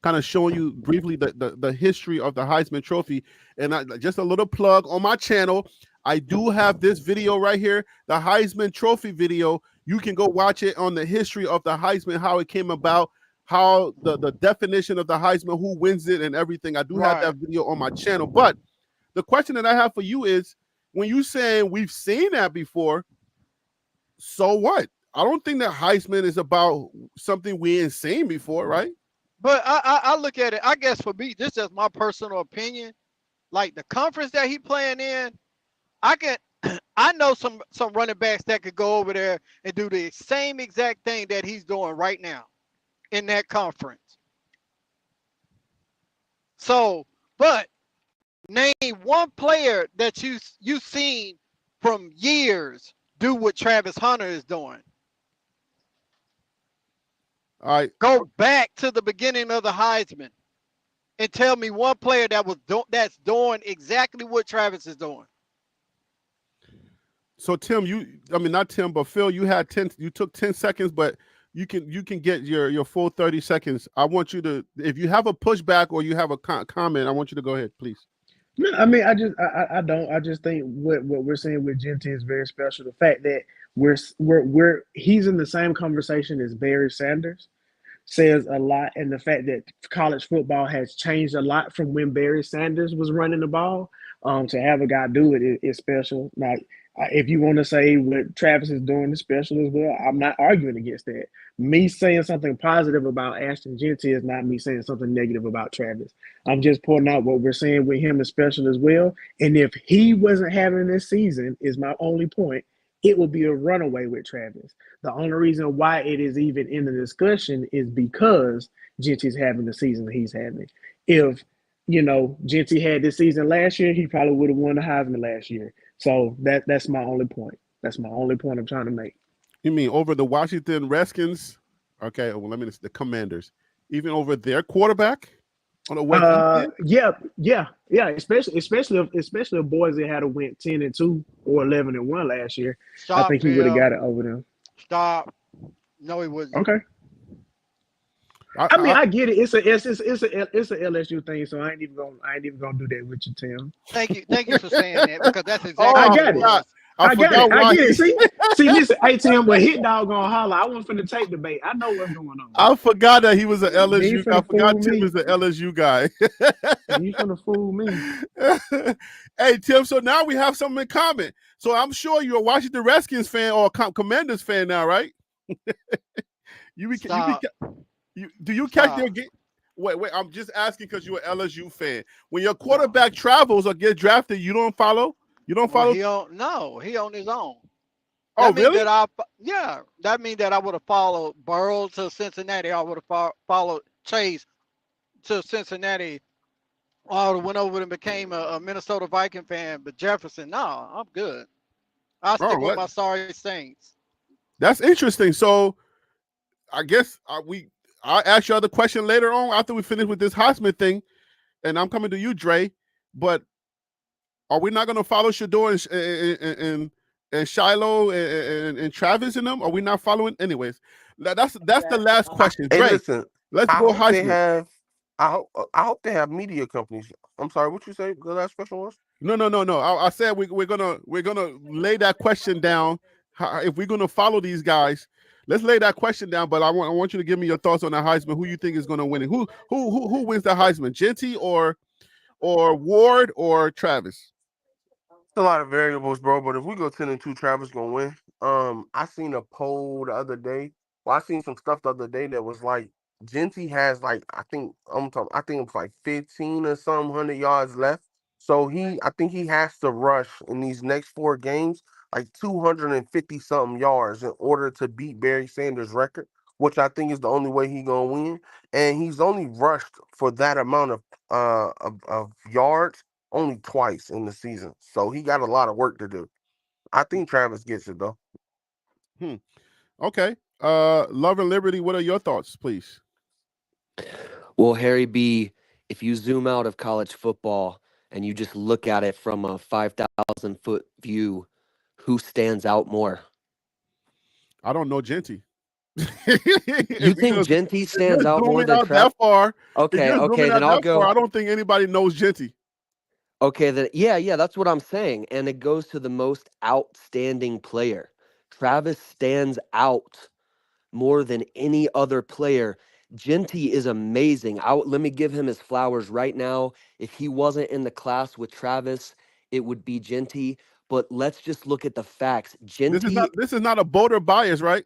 kind of showing you briefly the history of the Heisman Trophy. And just a little plug on my channel, I do have this video right here, the Heisman Trophy video. You can go watch it on the history of the Heisman, how it came about, how the definition of the Heisman, who wins it, and everything. I do have that video on my channel. But the question that I have for you is, when you saying we've seen that before, so what? I don't think that Heisman is about something we ain't seen before, right? But I look at it, I guess for me, this is my personal opinion. Like the conference that he playing in, I know some running backs that could go over there and do the same exact thing that he's doing right now in that conference. So, but name one player that you've seen from years do what Travis Hunter is doing. All right. Go back to the beginning of the Heisman and tell me one player that's doing exactly what Travis is doing. So Tim, not Tim, but Phil, you took 10 seconds, but you can get your full 30 seconds. I want you to, if you have a pushback or you have a comment, I want you to go ahead, please. No, I mean, I don't. I just think what we're seeing with Genty is very special. The fact that he's in the same conversation as Barry Sanders says a lot, and the fact that college football has changed a lot from when Barry Sanders was running the ball. To have a guy do it is special. Now, if you want to say what Travis is doing is special as well, I'm not arguing against that. Me saying something positive about Ashton Genty is not me saying something negative about Travis. I'm just pointing out what we're seeing with him is special as well. And if he wasn't having this season, is my only point, it would be a runaway with Travis. The only reason why it is even in the discussion is because Genty's having the season that he's having. If Genty had this season last year, he probably would have won the Heisman last year. So that's my only point. That's my only point I'm trying to make. You mean over the Washington Redskins? Okay, well, the Commanders, even over their quarterback on the way. Yeah. Especially if Boise had went 10-2 or 11-1 last year. Stop, I think he would have got it over them. Stop. No, he wouldn't. Okay. I get it. It's a LSU thing, so I ain't even gonna do that with you, Tim. Thank you for saying that, because that's exactly. I got it. I I got forgot it. I why. get it. See, listen, hey Tim, but Hit Dog gonna holler. I wasn't finna take the bait. I know what's going on. I forgot that he was an You ain't LSU guy. I finna forgot fool Tim me. is an LSU guy. You finna fool me. Hey Tim, so now we have something in common. So I'm sure you're a Washington Redskins fan or a Commanders fan now, right? Stop. Do you catch Stop. their game? Wait. I'm just asking because you're an LSU fan. When your quarterback travels or gets drafted, you don't follow. You don't Well, follow. he on his own. Oh, That means really? that means that I would have followed Burrow to Cincinnati. I would have followed Chase to Cincinnati. Or I would have went over and became a Minnesota Viking fan. But Jefferson, no, I'm good. I'll Oh, stick with my sorry Saints. that's interesting. So I guess I'll ask you other question later on after we finish with this Heisman thing, and I'm coming to you, Dre. But are we not going to follow Shador and Shiloh and Travis and them? Are we not following? Anyways, that's the last question, Hey, Dre. listen. Let's I go hope they Heisman. have. I hope they have media companies. I'm sorry. What you say? The last question was. No. I said we're gonna lay that question down. If we're gonna follow these guys, let's lay that question down. But I want you to give me your thoughts on the Heisman. Who you think is gonna win it? Who wins the Heisman? Genty or Ward or Travis? It's a lot of variables, bro. But if we go 10-2, Travis gonna win. I seen a poll the other day. Well, I seen some stuff the other day that was like Genty has like I think it's like 15 or some 100 yards left. So I think he has to rush in these next 4 games like 250 something yards in order to beat Barry Sanders' record, which I think is the only way he gonna win. And he's only rushed for that amount of yards only twice in the season. So he got a lot of work to do. I think Travis gets it though. Okay. Love and Liberty, what are your thoughts, please? Well, Harry B, if you zoom out of college football and you just look at it from a 5,000-foot view, who stands out more? I don't know Genty. You think Genty if stands you're out more zooming than out that Travis? far, Okay, then I'll go. I don't think anybody knows Genty. Okay, then yeah, that's what I'm saying. And it goes to the most outstanding player. Travis stands out more than any other player. Genty is amazing. Let me give him his flowers right now. If he wasn't in the class with Travis, it would be Genty. But let's just look at the facts. Genty, This is not a Boulder bias, right?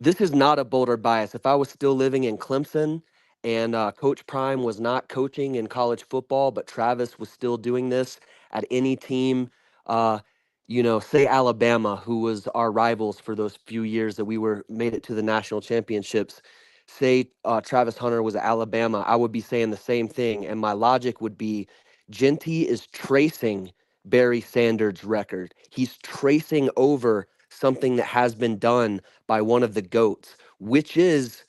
this is not a Boulder bias. If I was still living in Clemson and Coach Prime was not coaching in college football, but Travis was still doing this at any team, say Alabama, who was our rivals for those few years that we made it to the national championships. Say Travis Hunter was at Alabama, I would be saying the same thing. And my logic would be Genty is tracing Barry Sanders' record. He's tracing over something that has been done by one of the GOATs, which is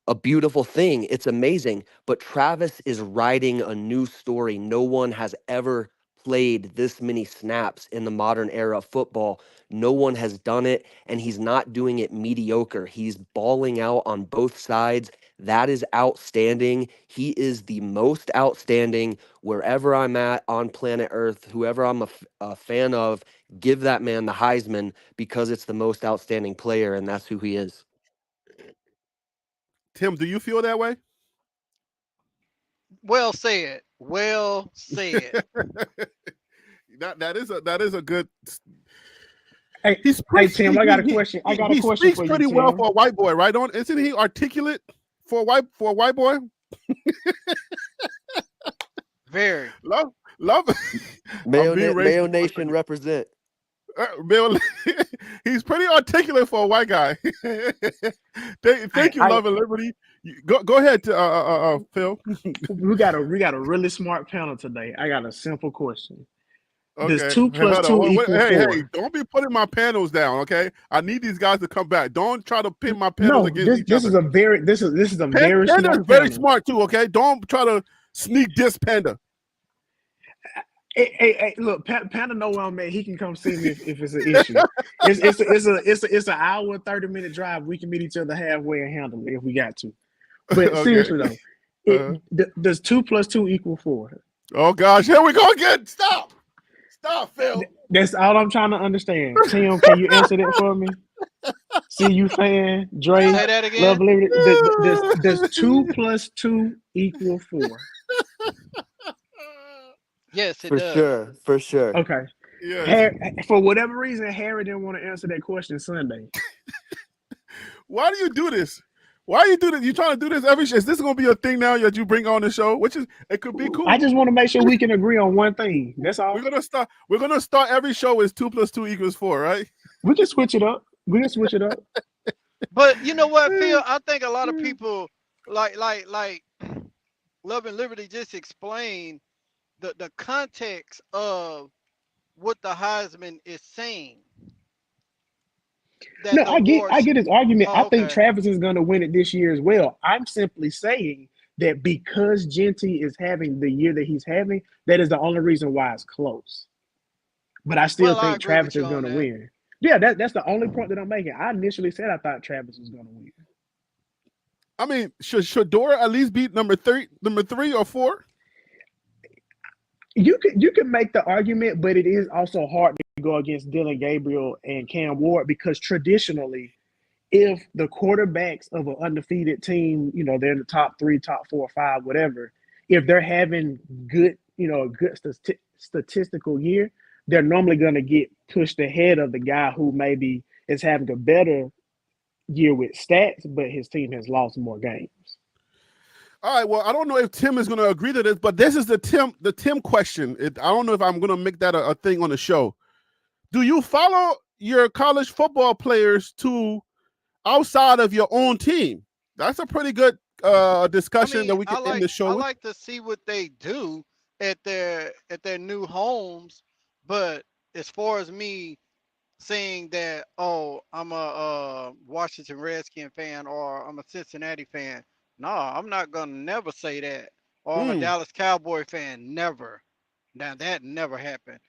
a beautiful thing. It's amazing. But Travis is writing a new story. No one has ever played this many snaps in the modern era of football. No one has done it, and he's not doing it mediocre. He's balling out on both sides. That is outstanding. He is the most outstanding wherever I'm at on planet Earth. Whoever I'm a fan of, give that man the Heisman because it's the most outstanding player, and that's who he is. Tim, do you feel that way? Well said. Well said. that is a good. Hey, Tim, I got a question. I got a question speaks for you, pretty Tim. well for a white boy, right? Isn't he articulate for a white boy? Very. Love. Mayo Nation represent. Bill, he's pretty articulate for a white guy. Thank you, Love and Liberty. Go ahead, Phil. We got a really smart panel today. I got a simple question. Okay. Does 2 + 2 equal 4? Hey, don't be putting my panels down, okay? I need these guys to come back. Don't try to pin my panels against each other. This is a very Panda smart is very panel. smart too, okay? Don't try to sneak diss Panda. Hey, look, Panda know where I'm at. He can come see me if it's an issue. It's an hour and 30-minute drive. We can meet each other halfway and handle it if we got to. But Okay. seriously though, does 2 + 2 equal 4? Oh gosh, here we go again. Stop, Phil. That's all I'm trying to understand. Tim, can you answer that for me? See you fan, Dre, Say that Love again. Liberty. Does 2 plus 2 equal 4? Yes, it For does. sure. For sure. Okay. Yes. For whatever reason, Harry didn't want to answer that question Sunday. Why do you do this? Why you do this? You trying to do this every show? Is this going to be a thing now that you bring on the show? Which is, it could be cool. I just want to make sure we can agree on one thing. That's all. We're gonna start every show as 2 plus 2 equals 4, right? We can switch it up. We can switch it up. But you know what, Phil? I think a lot of people like Love and Liberty just explained the context of what the Heisman is saying. That No, the I awards. get his argument. I Oh, think okay. Travis is going to win it this year as well. I'm simply saying that because Genty is having the year that he's having, that is the only reason why it's close. But I still Well, I think agree with Travis you is on going to that. win. Yeah, that's the only point that I'm making. I initially said I thought Travis was going to win. I mean, should Dora at least beat number 3 or 4? You can make the argument, but it is also hard to go against Dylan Gabriel and Cam Ward because traditionally, if the quarterbacks of an undefeated team, they're in the top 3, top 4, 5, whatever, if they're having good, a good statistical year, they're normally going to get pushed ahead of the guy who maybe is having a better year with stats, but his team has lost more games. All right. Well, I don't know if Tim is going to agree to this, but this is the Tim question. I don't know if I'm going to make that a thing on the show. Do you follow your college football players to outside of your own team? That's a pretty good discussion that we can end the show I with. like to see what they do at their new homes, but as far as me saying that, oh, I'm a Washington Redskin fan or I'm a Cincinnati fan, no, I'm not gonna never say that. Or I'm a Dallas Cowboy fan, never. Now that never happened.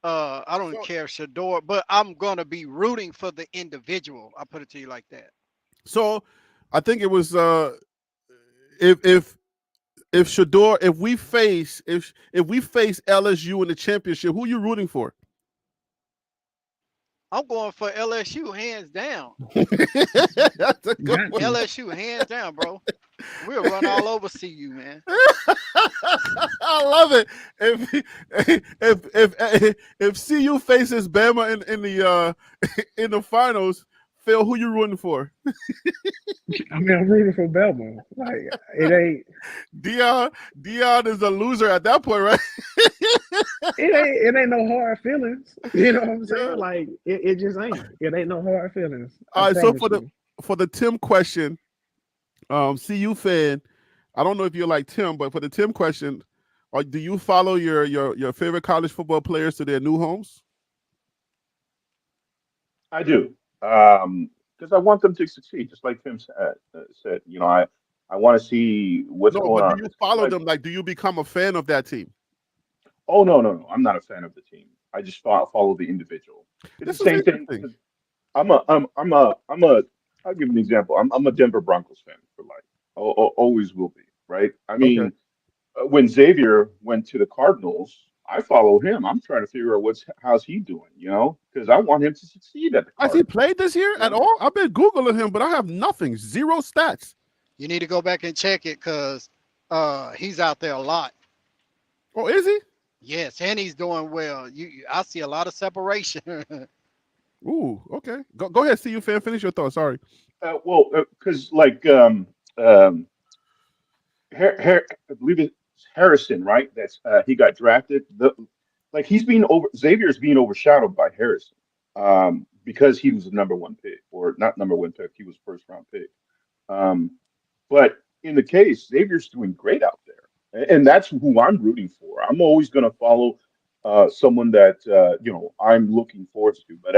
I don't care Shador, but I'm gonna be rooting for the individual. I put it to you like that. So, I think it was if Shador, if we face LSU in the championship, who are you rooting for? I'm going for LSU hands down. That's a good one. LSU hands down, bro. We'll run all over CU, man. I love it. If CU faces Bama in the finals, Phil, who you rooting for? I mean, I'm rooting for Bama. Like it ain't. Dion is a loser at that point, right? It ain't no hard feelings. You know what I'm saying? Like it just ain't. It ain't no hard feelings. All right. So for the Tim question, CU fan, I don't know if you're like Tim, but for the Tim question, do you follow your favorite college football players to their new homes? I do, because I want them to succeed, just like Tim said. I want to see what's No, going but on. do you follow them? Like, do you become a fan of that team? Oh no, I'm not a fan of the team. I just follow the individual. It's This the is same thing. interesting. I'll give you an example. I'm a Denver Broncos fan for life. Always will be, right? I Okay. mean, when Xavier went to the Cardinals, I follow him. I'm trying to figure out how's he doing, because I want him to succeed at the Has he Cardinals. played this year at all? I've been Googling him, but I have nothing. Zero stats. You need to go back and check it because he's out there a lot. Oh, is he? Yes, and he's doing well. I see a lot of separation. Ooh, okay. Go ahead, CU fan. Finish your thought. Sorry. Because I believe it's Harrison, right? That's he got drafted. Xavier's being overshadowed by Harrison, because he was the number one pick, or not number one pick. He was first round pick. Um, but in the case, Xavier's doing great out there, and that's who I'm rooting for. I'm always going to follow someone that I'm looking forward to. But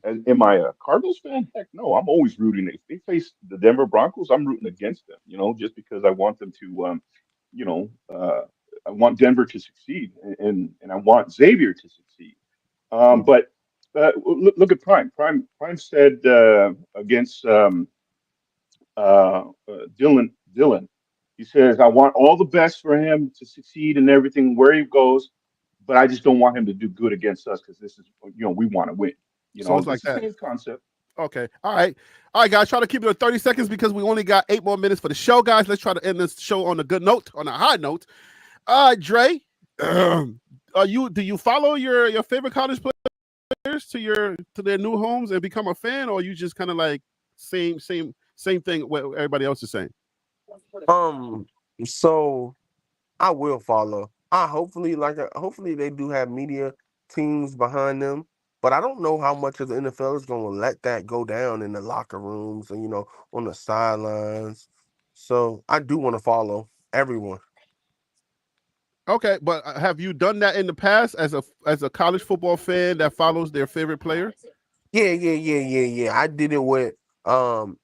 am I a Cardinals fan? Heck no, I'm always rooting. If they face the Denver Broncos, I'm rooting against them. Just because I want them to, I want Denver to succeed, and I want Xavier to succeed. But look at Prime. Prime said against Dylan. He says, I want all the best for him to succeed in everything where he goes, but I just don't want him to do good against us because this is, we want to win. So it's like It's the that. same concept. Okay. All right, guys. Try to keep it at 30 seconds because we only got 8 more minutes for the show, guys. Let's try to end this show on a good note, on a high note. Dre, do you follow your favorite college players to their new homes and become a fan, or you just kind of like same thing what everybody else is saying? So I will follow. Hopefully they do have media teams behind them, but I don't know how much of the NFL is going to let that go down in the locker rooms and on the sidelines. So I do want to follow everyone. Okay, but have you done that in the past as a college football fan that follows their favorite player? Yeah. I did it with who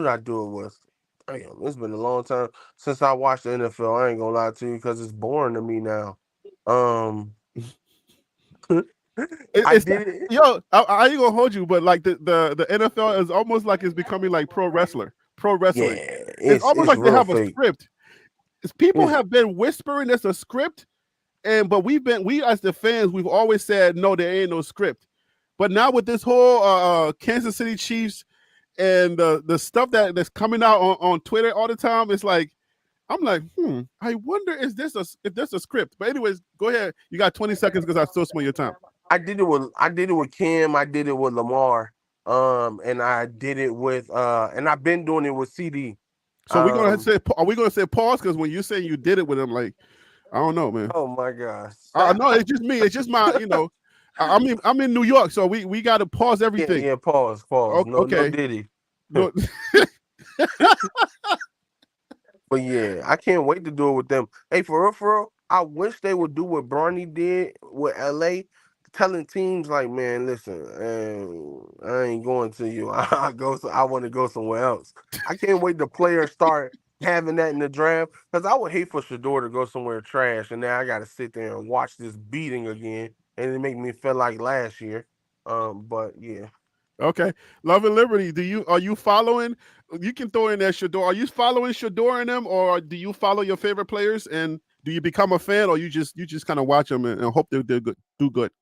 did I do it with? Damn, it's been a long time since I watched the NFL. I ain't gonna lie to you because it's boring to me now. I did it. Yo, I ain't gonna hold you, but like the NFL is almost like it's becoming like pro wrestling. Yeah, It's almost it's like they real have a fake. script. People have been whispering there's a script, but we as the fans, we've always said no, there ain't no script. But now with this whole Kansas City Chiefs and the stuff that's coming out on Twitter all the time, it's like I'm like, I wonder if there's a script. But anyways, go ahead. You got 20 seconds because I still smell your time. I did it with Kim. I did it with Lamar. And I did it with and I've been doing it with CD. So we're gonna say, are we gonna say pause? Because when you're saying you did it with him, like, I don't know, man. Oh my gosh. No, it's just me. It's just my, I'm in New York, so we got to pause everything. Yeah. Pause. No Diddy. No. But yeah, I can't wait to do it with them. Hey, for real, I wish they would do what Bronny did with LA, telling teams like, man, listen, I ain't going to you. I want to go somewhere else. I can't wait the players start having that in the draft because I would hate for Shador to go somewhere trash and now I got to sit there and watch this beating again and it make me feel like last year. But yeah. Okay, Love and Liberty. Are you following? You can throw in there Shador. Are you following Shador and them, or do you follow your favorite players? And do you become a fan, or you just kind of watch them and hope they do good?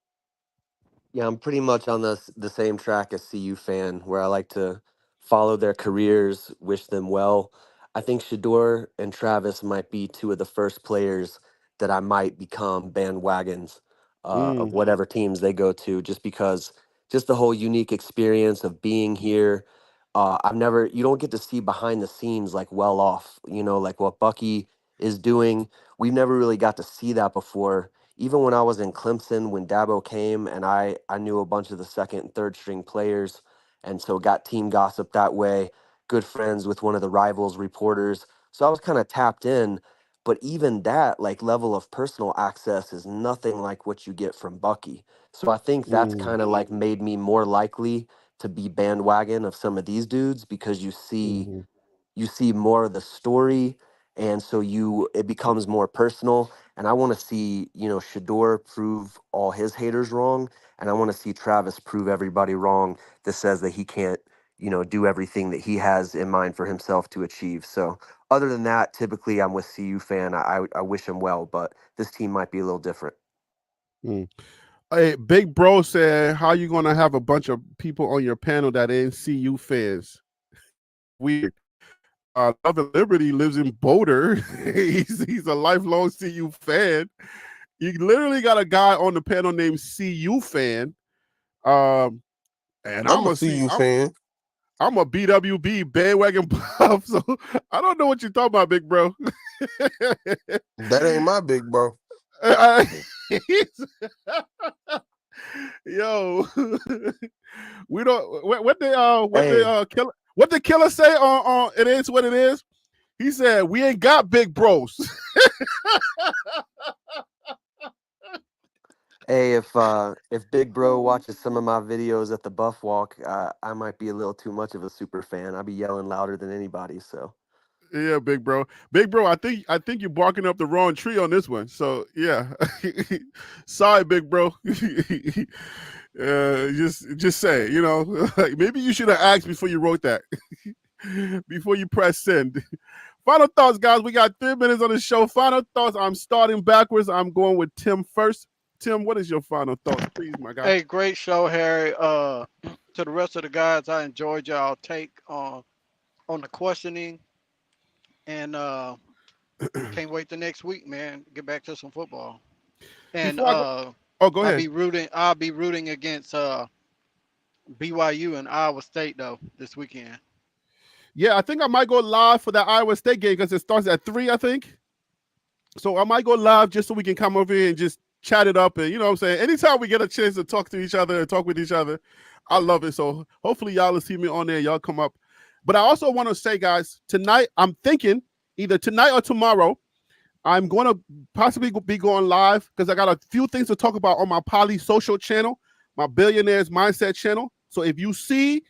Yeah, I'm pretty much on the same track as CU fan, where I like to follow their careers, wish them well. I think Shador and Travis might be two of the first players that I might become bandwagons of whatever teams they go to, just because just the whole unique experience of being here. You don't get to see behind the scenes like well off, like what Bucky is doing. We've never really got to see that before. Even when I was in Clemson, when Dabo came and I knew a bunch of the second and third string players, and so got team gossip that way, good friends with one of the rivals reporters. So I was kind of tapped in, but even that like level of personal access is nothing like what you get from Bucky. So I think that's kind of like made me more likely to be bandwagon of some of these dudes because you see more of the story, and so it becomes more personal. And I want to see Shador prove all his haters wrong, and I want to see Travis prove everybody wrong that says that he can't do everything that he has in mind for himself to achieve. So other than that, typically I'm with CU fan. I wish him well, but this team might be a little different. Hey, Big Bro said, how you gonna have a bunch of people on your panel that ain't CU fans? Weird. Love and Liberty lives in Boulder. he's a lifelong CU fan. You literally got a guy on the panel named CU fan. And I'm a CU fan. I'm a BWB bandwagon buff, so I don't know what you're talking about, Big Bro. That ain't my big bro. Yo, we don't. What the killer say on It Is What It Is? He said we ain't got big bros. Hey, if Big Bro watches some of my videos at the Buff Walk, I might be a little too much of a super fan. I'll be yelling louder than anybody. So Yeah, Big Bro. I think you're barking up the wrong tree on this one. So yeah, sorry, Big Bro. Just say, like maybe you should have asked before you wrote that, before you press send. Final thoughts, guys. We got 3 minutes on the show. Final thoughts. I'm starting backwards. I'm going with Tim first. Tim, what is your final thoughts, please, my guy? Hey, great show, Harry. To the rest of the guys, I enjoyed y'all take on the questioning, and can't wait the next week, man. Get back to some football. And Before I go, go I'll ahead. be rooting against BYU and Iowa State though this weekend. Yeah, I think I might go live for that Iowa State game because it starts at 3, I think. So I might go live just so we can come over here and just chat it up. And you know what I'm saying? Anytime we get a chance to talk to each other and talk with each other, I love it. So hopefully y'all will see me on there. Y'all come up. But I also want to say, guys, tonight, I'm thinking either tonight or tomorrow, I'm going to possibly be going live because I got a few things to talk about on my Poly Social channel, my Billionaires Mindset channel. So if you see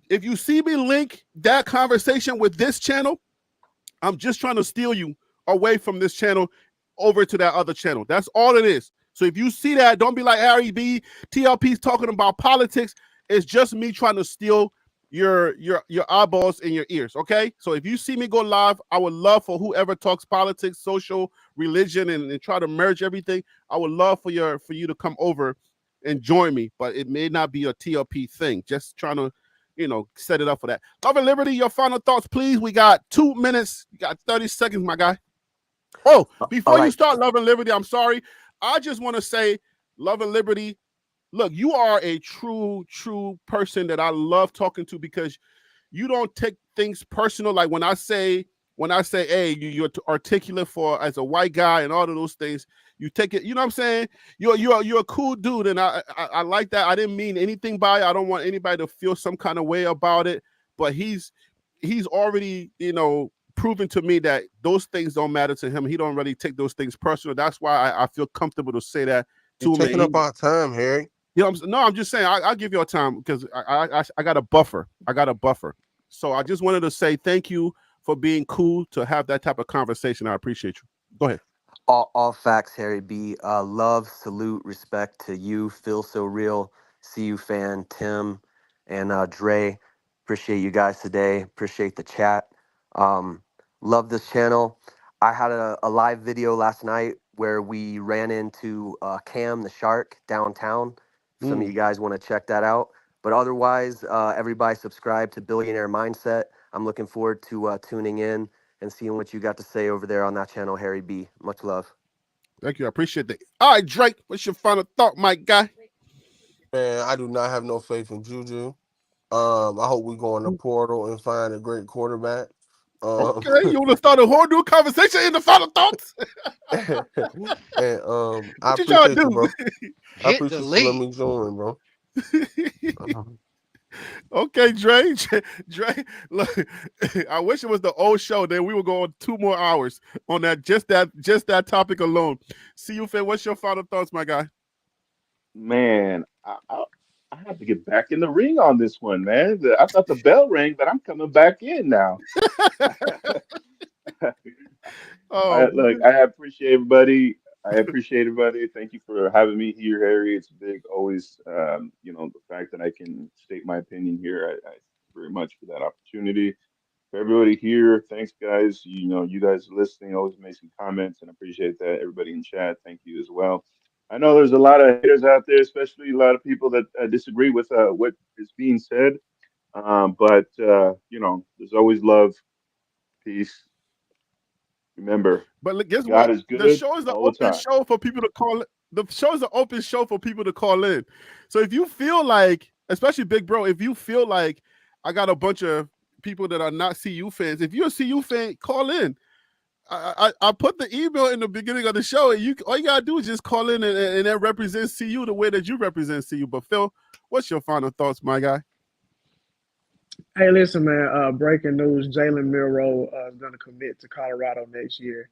me link that conversation with this channel, I'm just trying to steal you away from this channel over to that other channel. That's all it is. So if you see that, don't be like Harry B. TLP's talking about politics. It's just me trying to steal your eyeballs and your ears, okay? So if you see me go live, I would love for whoever talks politics, social, religion, and try to merge everything. I would love for you to come over and join me, but it may not be a TLP thing. Just trying to, set it up for that. Love and Liberty, your final thoughts, please. We got 2 minutes. You got 30 seconds, my guy. Oh, before you start Love and Liberty, I'm sorry. I just want to say, Love and Liberty, look, you are a true person that I love talking to because you don't take things personal. Like when I say, hey, you're articulate for as a white guy and all of those things, you take it, you know what I'm saying? You're a cool dude, and I like that. I didn't mean anything by it. I don't want anybody to feel some kind of way about it, but he's already, proven to me that those things don't matter to him. He don't really take those things personal. That's why I feel comfortable to say that to him. Taking up our time, Harry. I'm just saying, I'll give you a time because I got a buffer. So I just wanted to say thank you for being cool to have that type of conversation. I appreciate you. Go ahead. All facts, Harry B. Love, salute, respect to you, Phil So Real, CU fan, Tim, and Dre. Appreciate you guys today. Appreciate the chat. Love this channel. I had a live video last night where we ran into Cam the Shark downtown. If some of you guys want to check that out. But otherwise, everybody subscribe to Billionaire Mindset. I'm looking forward to tuning in and seeing what you got to say over there on that channel, Harry B. Much love. Thank you. I appreciate that. All right, Drake, what's your final thought, my guy? Man, I do not have no faith in Juju. I hope we go in the portal and find a great quarterback. Okay, you want to start a whole new conversation in the final thoughts? And I what you trying to do, bro. I Hit appreciate the you letting lead. me join, bro. Okay, Dre, look, I wish it was the old show. Then we would go on 2 more hours on just that topic alone. See you, fan. What's your final thoughts, my guy? Man, I have to get back in the ring on this one, man. I thought the bell rang, but I'm coming back in now. Look, I appreciate everybody. Thank you for having me here, Harry. It's big, always, the fact that I can state my opinion here. I very much for that opportunity. For everybody here, thanks, guys. You guys listening always make some comments and appreciate that. Everybody in chat, thank you as well. I know there's a lot of haters out there, especially a lot of people that disagree with what is being said. But there's always love, peace. Remember, But guess God what? is good The show is an all the open time. show for people to call. The show is an open show for people to call in. So if you feel like, especially Big Bro, if you feel like I got a bunch of people that are not CU fans, if you're a CU fan, call in. I put the email in the beginning of the show, and all you gotta do is just call in and that represents CU the way that you represent CU. But Phil, what's your final thoughts, my guy? Hey, listen, man. Breaking news: Jalen Milroe is going to commit to Colorado next year.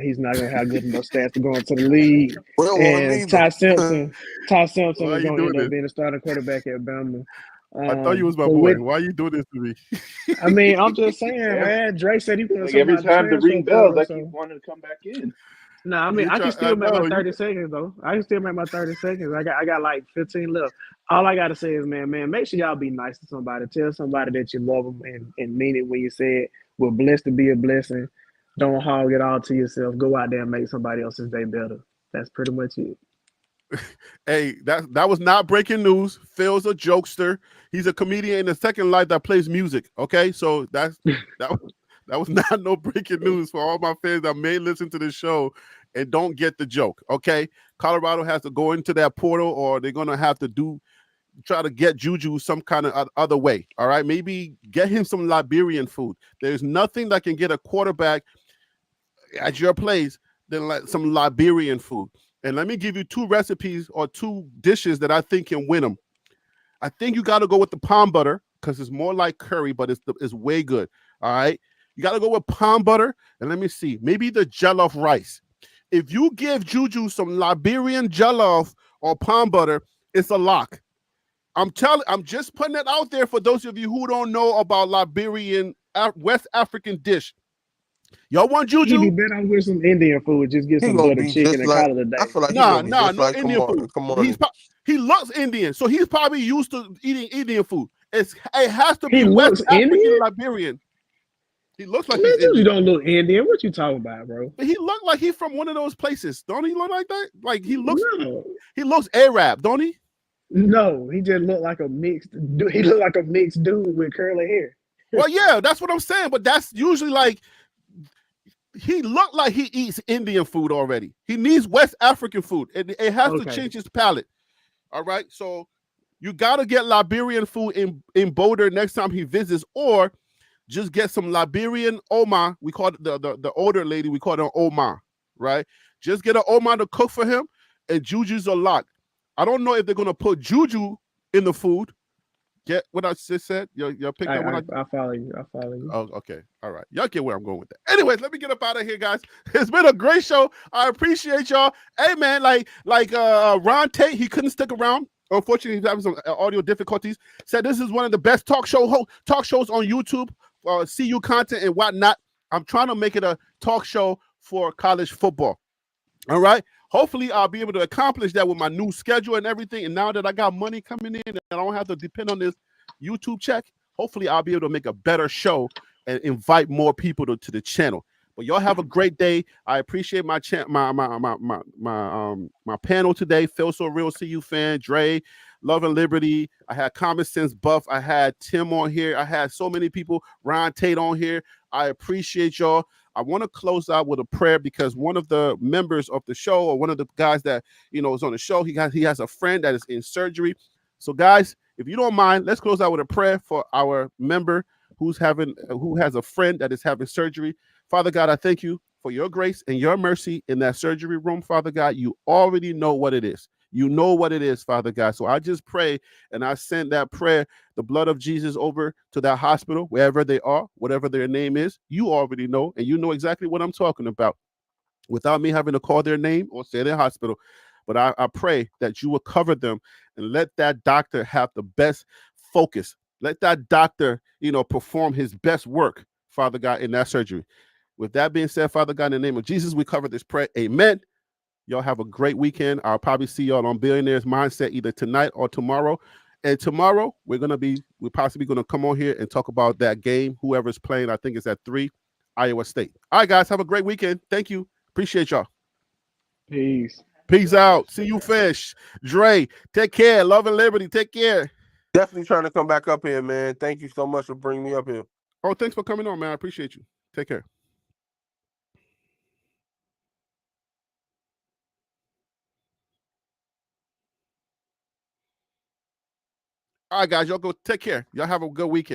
He's not going to have good enough stats to go into the league. We don't want him And either. Ty Simpson Why are is you going to doing end up this? being the starting quarterback at Bama. I thought you was my But boy. with, Why are you doing this to me? I mean, I'm just saying, Every, man. Drake said he wanted like every somebody to time the transfer ring bells, for. I keep So, wanting to come back in. no, I mean, I can I still make my know 30 seconds though. I can still make my 30 seconds. I got like 15 left. All I gotta say is, man, make sure y'all be nice to somebody. Tell somebody that you love them and mean it when you say it. We're blessed to be a blessing. Don't hog it all to yourself. Go out there and make somebody else's day better. That's pretty much it. Hey, that was not breaking news. Phil's a jokester. He's a comedian in the second life that plays music. Okay, so that was not no breaking news for all my fans that may listen to this show and don't get the joke. Okay, Colorado has to go into that portal, or they're gonna have to try to get Juju some kind of other way. All right, maybe get him some Liberian food. There's nothing that can get a quarterback at your place than like some Liberian food. And let me give you 2 recipes or 2 dishes that I think can win them. I think you got to go with the palm butter because it's more like curry, but it's way good. All right. You got to go with palm butter. And let me see, maybe the jollof rice. If you give Juju some Liberian jollof or palm butter, it's a lock. I'm just putting it out there for those of you who don't know about Liberian West African dish. Y'all want Juju? He be better with some Indian food. Just get He some gonna butter be chicken just and call like. it a I day. feel like he Nah, gonna be just no like Indian food. He looks Indian, so he's probably used to eating Indian food. It has to be He West looks African Indian? Liberian. He looks like Man, he's Juju Indian. don't look Indian. What you talking about, bro? But he looked like he's from one of those places. Don't he look like that? Like he looks Arab, don't he? No, he just looked like a mixed. He looked like a mixed dude with curly hair. Well, yeah, that's what I'm saying. But that's usually like he looked like he eats Indian food already. He needs West African food. It has to change his palate. All right, so you got to get Liberian food in Boulder next time he visits, or just get some Liberian Oma. We call it the older lady. We call it an Oma, right? Just get an Oma to cook for him, and Juju's a lock. I don't know if they're gonna put Juju in the food. Get what I just said? Y'all picked up what I follow you. I follow you. Oh, okay. All right. Y'all get where I'm going with that. Anyways, let me get up out of here, guys. It's been a great show. I appreciate y'all. Hey, man, like Ron Tate, he couldn't stick around. Unfortunately, he's having some audio difficulties. Said this is one of the best talk shows on YouTube, CU content and whatnot. I'm trying to make it a talk show for college football. All right. Hopefully, I'll be able to accomplish that with my new schedule and everything. And now that I got money coming in and I don't have to depend on this YouTube check, hopefully I'll be able to make a better show and invite more people to the channel. But y'all have a great day. I appreciate my panel today. Phil So Real CU fan, Dre, Love and Liberty. I had Common Sense Buff. I had Tim on here. I had so many people. Ron Tate on here. I appreciate y'all. I want to close out with a prayer because one of the members of the show, or one of the guys that is on the show, he has a friend that is in surgery. So guys, if you don't mind, let's close out with a prayer for our member who has a friend that is having surgery. Father God, I thank you for your grace and your mercy in that surgery room. Father God, you already know what it is. You know what it is, Father God. So I just pray and I send that prayer, the blood of Jesus, over to that hospital, wherever they are, whatever their name is. You already know, and you know exactly what I'm talking about without me having to call their name or say their hospital. But I pray that you will cover them and let that doctor have the best focus. Let that doctor, perform his best work, Father God, in that surgery. With that being said, Father God, in the name of Jesus, we cover this prayer. Amen. Y'all have a great weekend. I'll probably see y'all on Billionaires Mindset either tonight or tomorrow. And tomorrow, we're possibly going to come on here and talk about that game. Whoever's playing, I think it's at 3, Iowa State. All right, guys, have a great weekend. Thank you. Appreciate y'all. Peace. Peace out. See you, Fish. Dre, take care. Love and Liberty. Take care. Definitely trying to come back up here, man. Thank you so much for bringing me up here. Oh, thanks for coming on, man. I appreciate you. Take care. All right, guys, y'all go take care. Y'all have a good weekend.